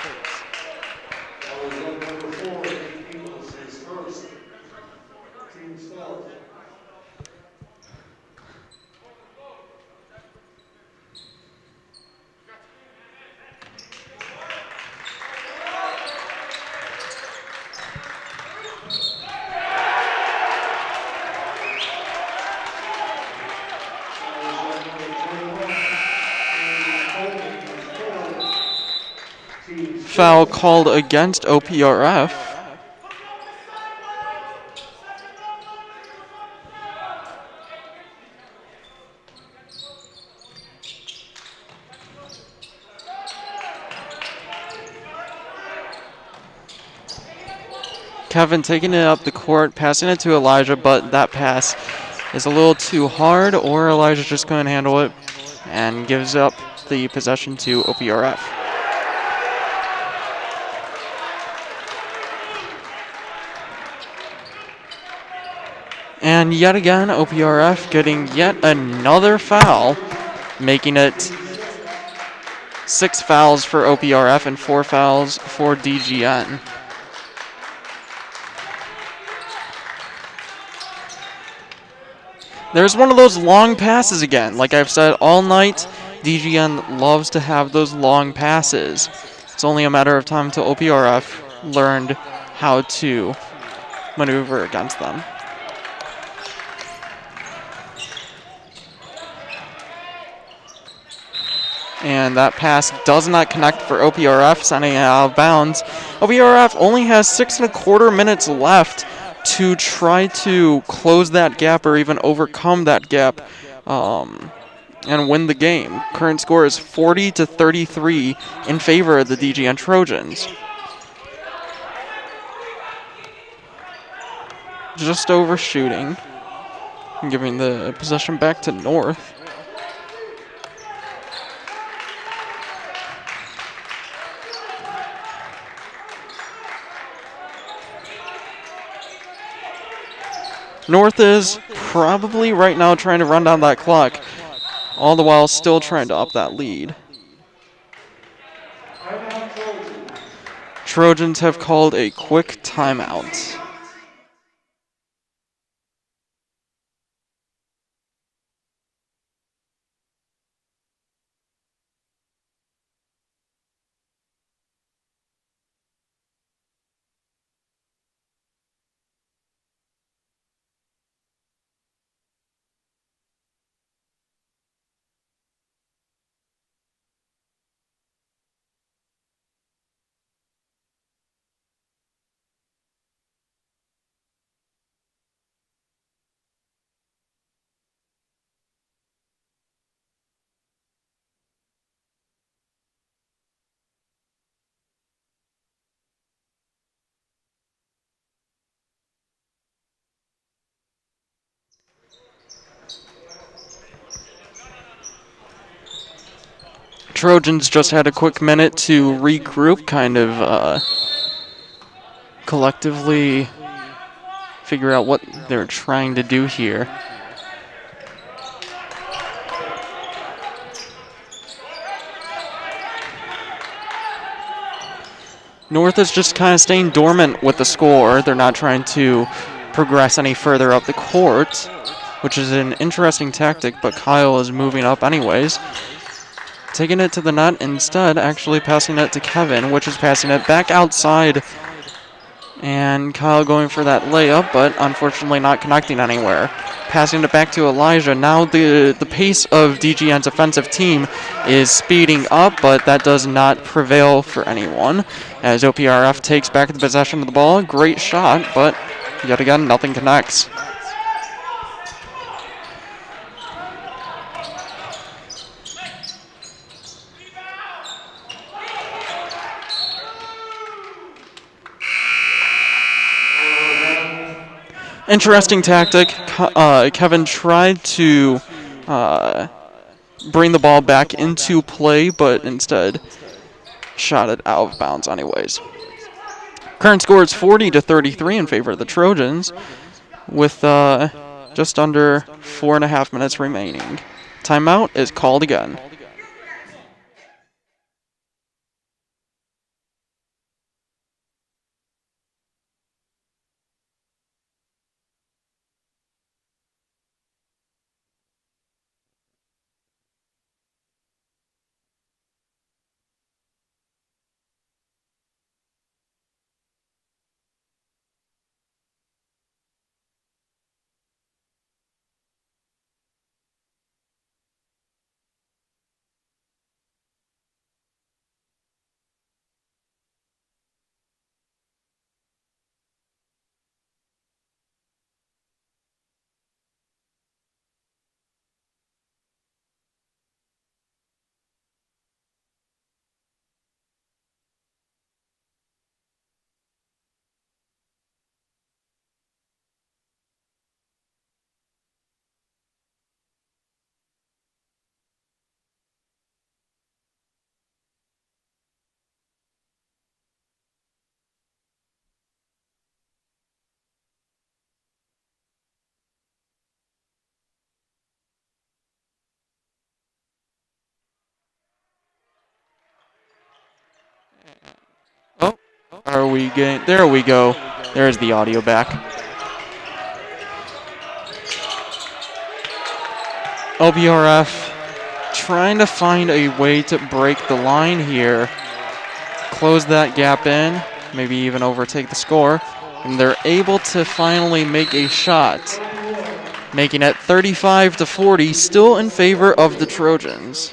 S1: Foul called against OPRF. Kevin taking it up the court, passing it to Elijah, but that pass is a little too hard, or Elijah's just going to handle it and gives up the possession to OPRF. And yet again, OPRF getting yet another foul, making it 6 fouls for OPRF and 4 fouls for DGN. There's one of those long passes again. Like I've said all night, DGN loves to have those long passes. It's only a matter of time until OPRF learned how to maneuver against them. And that pass does not connect for OPRF, sending it out of bounds. OPRF only has 6.25 minutes left to try to close that gap or even overcome that gap and win the game. Current score is 40-33 in favor of the DGN Trojans. Just overshooting, giving the possession back to North.
S3: North is probably right now trying to run down that clock, all the while still trying to up that lead. Trojans have called a quick timeout. Trojans just had a quick minute to regroup, kind of collectively figure out what they're trying to do here. North is just kind of staying dormant with the score. They're not trying to progress any further up the court, which is an interesting tactic, but Kyle is moving up anyways. Taking it to the net instead, actually passing it to Kevin, which is passing it back outside. And Kyle going for that layup, but unfortunately not connecting anywhere. Passing it back to Elijah. Now the pace of DGN's offensive team is speeding up, but that does not prevail for anyone. As OPRF takes back the possession of the ball. Great shot, but yet again, nothing connects. Interesting tactic. Kevin tried to bring the ball back into play, but instead shot it out of bounds anyways. Current score is 40-33 in favor of the Trojans, with just under 4.5 minutes remaining. Timeout is called again. Oh, are we getting? There we go. There's the audio back. OPRF trying to find a way to break the line here, close that gap in, maybe even overtake the score, and they're able to finally make a shot, making it 35-40, still in favor of the Trojans.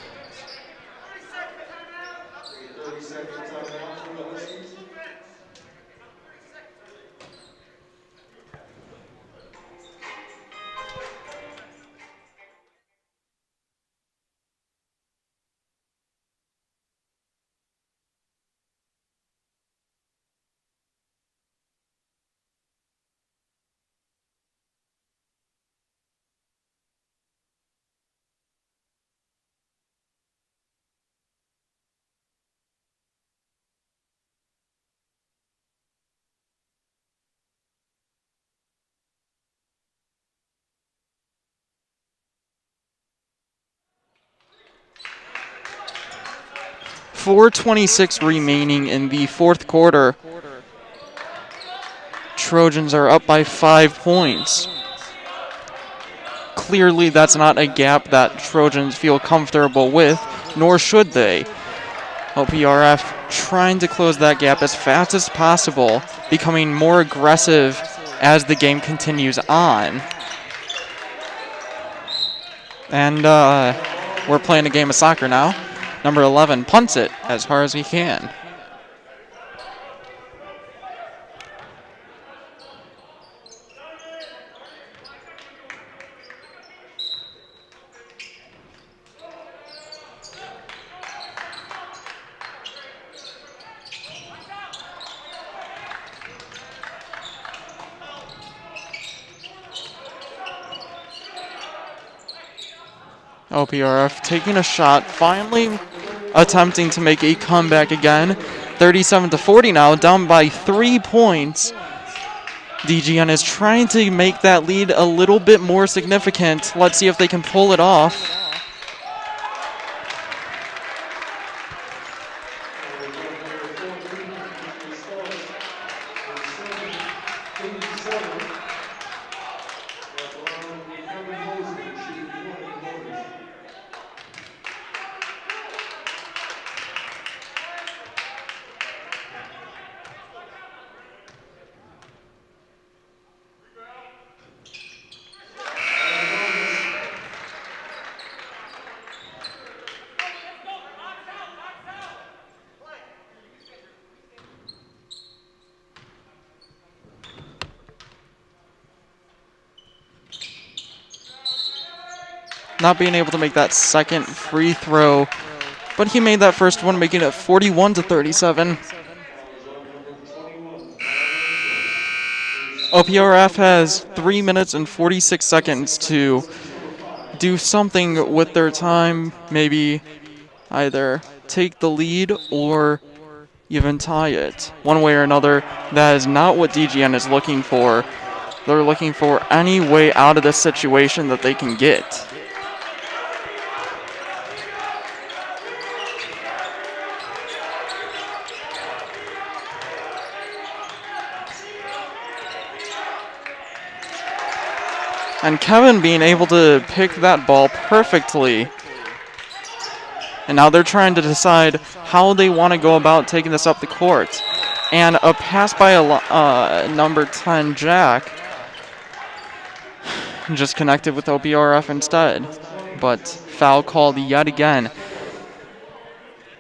S3: 4:26 remaining in the fourth quarter. Trojans are up by 5 points. Clearly, that's not a gap that Trojans feel comfortable with, nor should they. OPRF trying to close that gap as fast as possible, becoming more aggressive as the game continues on. And we're playing a game of soccer now. Number 11 punts it as hard as he can. OPRF taking a shot, finally attempting to make a comeback again. 37-40 now, down by 3 points. DGN is trying to make that lead a little bit more significant. Let's see if they can pull it off. Not being able to make that second free throw, but he made that first one, making it 41-37. OPRF has 3 minutes and 46 seconds to do something with their time, maybe either take the lead or even tie it. One way or another, that is not what DGN is looking for. They're looking for any way out of this situation that they can get. And Kevin being able to pick that ball perfectly. And now they're trying to decide how they want to go about taking this up the court. And a pass by number 10, Jack, just connected with OPRF instead. But foul called yet again.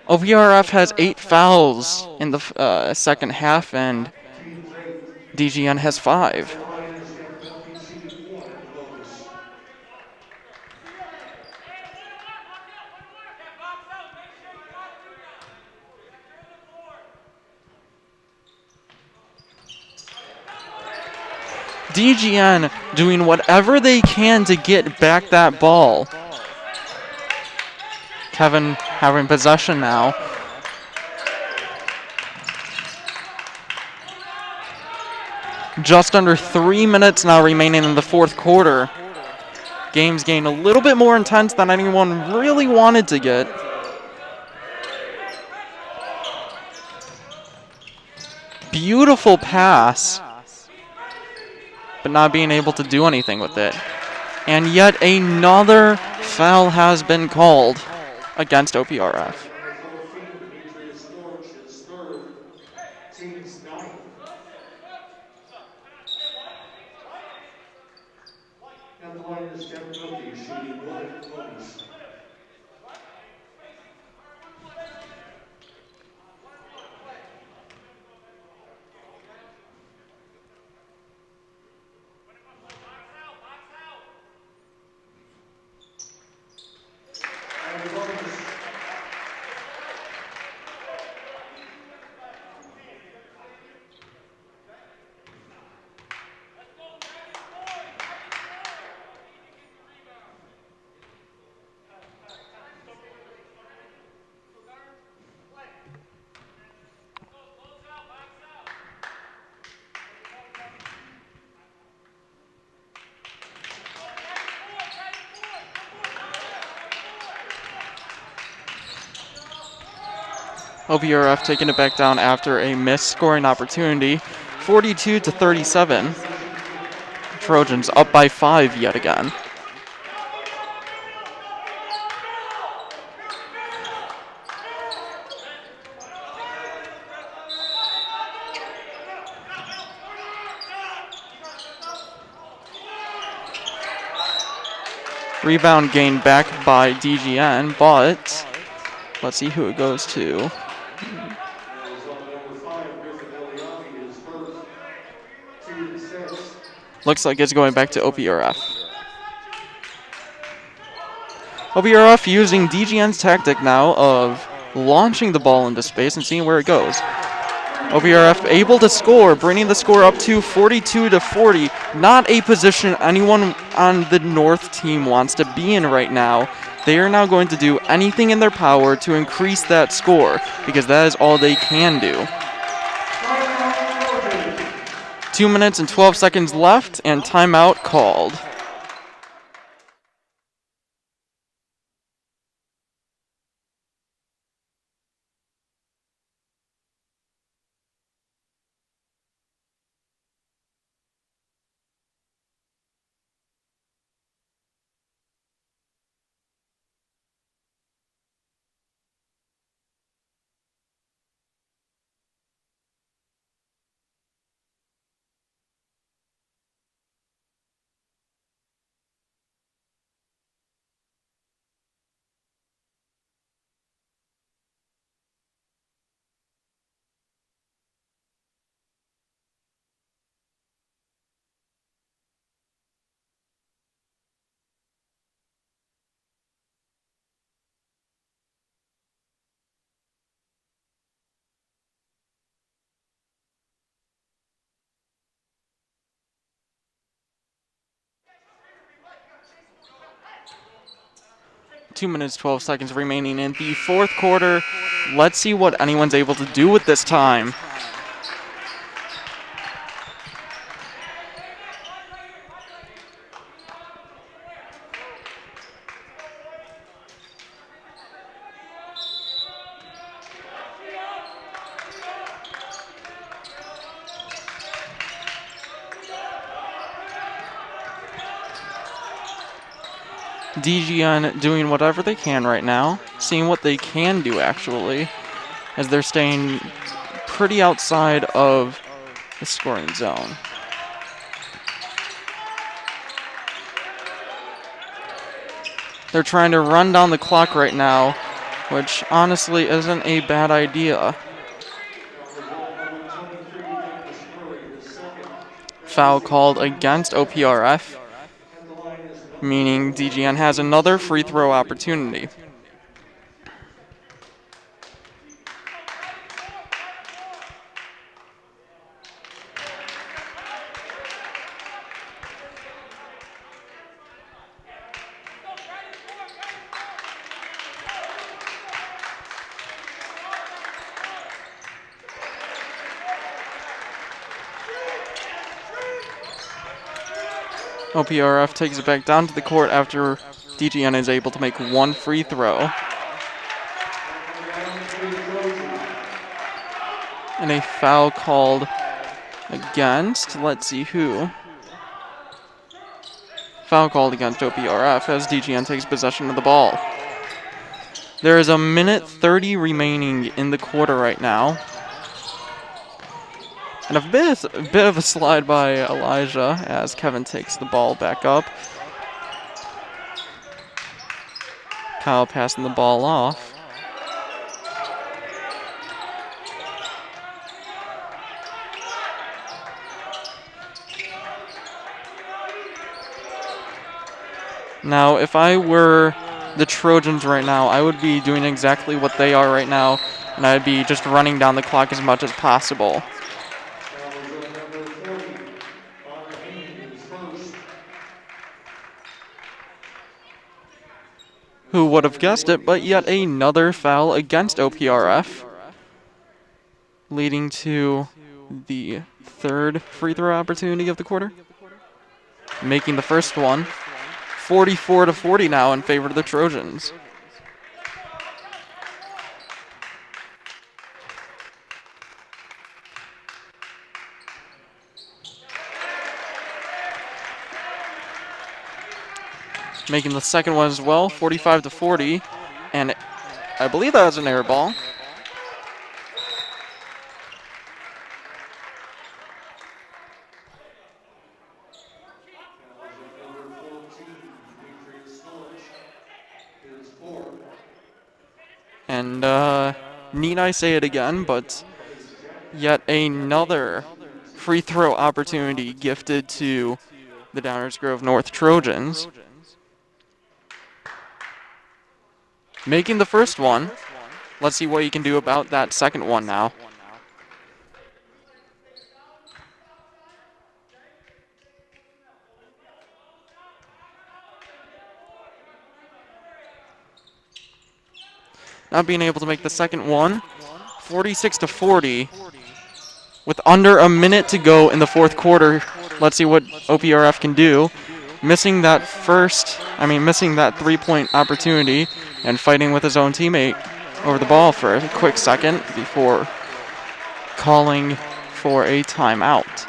S3: OPRF has 8 fouls in the second half, and DGN has 5. DGN doing whatever they can to get back that ball. Kevin having possession now. Just under 3 minutes now remaining in the fourth quarter. Game's getting a little bit more intense than anyone really wanted to get. Beautiful pass, but not being able to do anything with it. And yet another foul has been called against OPRF. OPRF taking it back down after a missed scoring opportunity. 42-37. Trojans up by 5 yet again. Rebound gained back by DGN, but let's see who it goes to. Looks like it's going back to OPRF. OPRF using DGN's tactic now of launching the ball into space and seeing where it goes. OPRF able to score, bringing the score up to 42-40. Not a position anyone on the North team wants to be in right now. They are now going to do anything in their power to increase that score, because that is all they can do. 2 minutes and 12 seconds left, and timeout called. Two minutes, 12 seconds remaining in the fourth quarter. Let's see what anyone's able to do with this time. DGN doing whatever they can right now, seeing what they can do actually, as they're staying pretty outside of the scoring zone. They're trying to run down the clock right now, which honestly isn't a bad idea. Foul called against OPRF, meaning DGN has another free throw opportunity. OPRF takes it back down to the court after DGN is able to make one free throw. And a foul called against, let's see who. Foul called against OPRF as DGN takes possession of the ball. There is a minute 30 remaining in the quarter right now. And a bit of a slide by Elijah as Kevin takes the ball back up. Kyle passing the ball off. Now, if I were the Trojans right now, I would be doing exactly what they are right now, and I'd be just running down the clock as much as possible. Who would have guessed it, but yet another foul against OPRF, leading to the third free throw opportunity of the quarter, making the first one 44-40 now in favor of the Trojans. making the second one as well, 45-40. And I believe that was an air ball. And need I say it again, but yet another free throw opportunity gifted to the Downers Grove North Trojans. Making the first one. Let's see what you can do about that second one now. Not being able to make the second one. 46-40. With under a minute to go in the fourth quarter, let's see what OPRF can do. Missing that three-point opportunity and fighting with his own teammate over the ball for a quick second before calling for a timeout.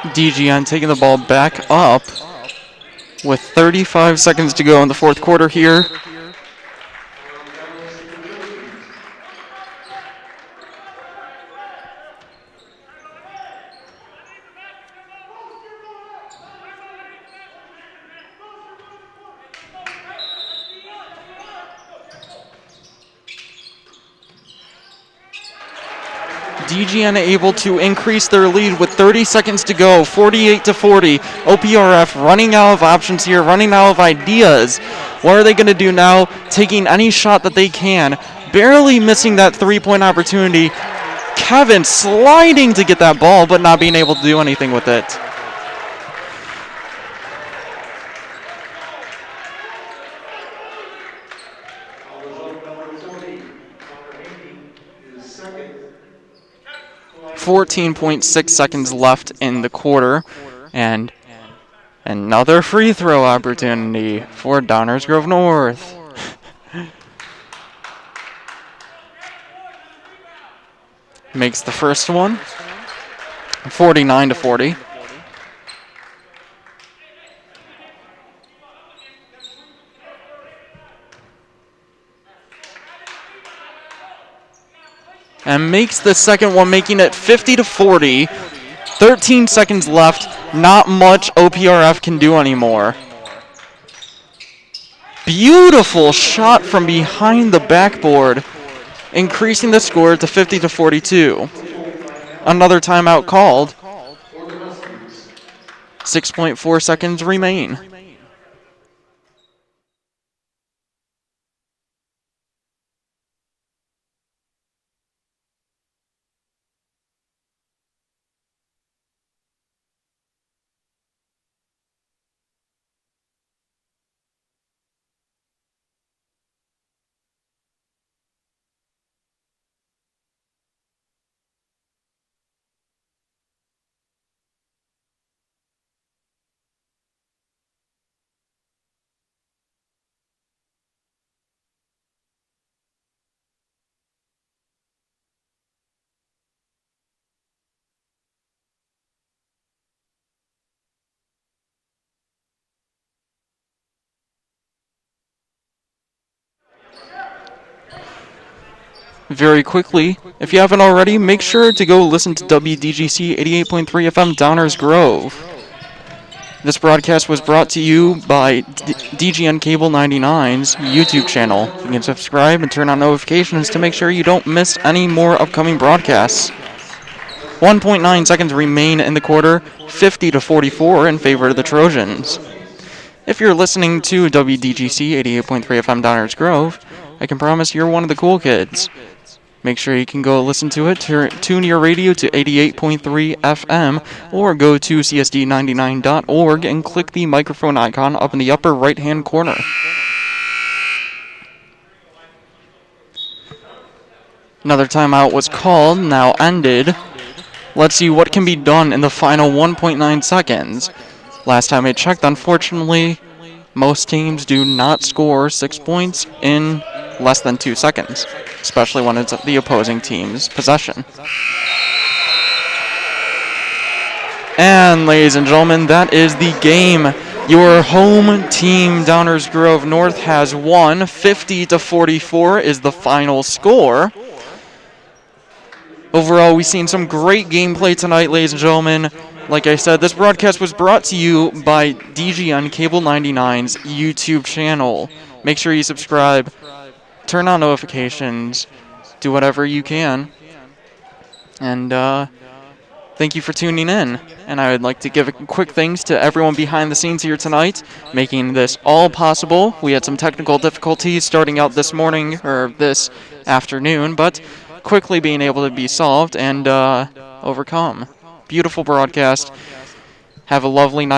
S3: DGN taking the ball back up with 35 seconds to go in the fourth quarter here. DGN able to increase their lead with 30 seconds to go, 48-40. OPRF running out of options here, running out of ideas. What are they going to do now? Taking any shot that they can, barely missing that three-point opportunity. Kevin sliding to get that ball, but not being able to do anything with it.
S2: Second.
S3: 14.6 seconds left in the quarter, and another free throw opportunity for Downers Grove North. Makes the first one, 49-40. And makes the second one, making it 50-40. 13 seconds left. Not much OPRF can do anymore. Beautiful shot from behind the backboard, increasing the score to 50-42. Another timeout called. 6.4 seconds remain. Very quickly, if you haven't already, make sure to go listen to WDGC 88.3 FM Downers Grove. This broadcast was brought to you by DGN Cable 99's YouTube channel. You can subscribe and turn on notifications to make sure you don't miss any more upcoming broadcasts. 1.9 seconds remain in the quarter, 50-44 in favor of the Trojans. If you're listening to WDGC 88.3 FM Downers Grove, I can promise you're one of the cool kids. Make sure you can go listen to it, tune your radio to 88.3 FM, or go to csd99.org and click the microphone icon up in the upper right-hand corner. Another timeout was called, now ended. Let's see what can be done in the final 1.9 seconds. Last time I checked, unfortunately, most teams do not score 6 points in less than 2 seconds, especially when it's the opposing team's possession. And ladies and gentlemen, that is the game. Your home team, Downers Grove North, has won. 50-44 is the final score. Overall, we've seen some great gameplay tonight, ladies and gentlemen. Like I said, this broadcast was brought to you by DGN Cable 99's YouTube channel. Make sure you subscribe, turn on notifications, do whatever you can. And thank you for tuning in. And I would like to give a quick thanks to everyone behind the scenes here tonight, making this all possible. We had some technical difficulties starting out this morning, or this afternoon, but quickly being able to be solved and overcome. Beautiful broadcast. Have a lovely night.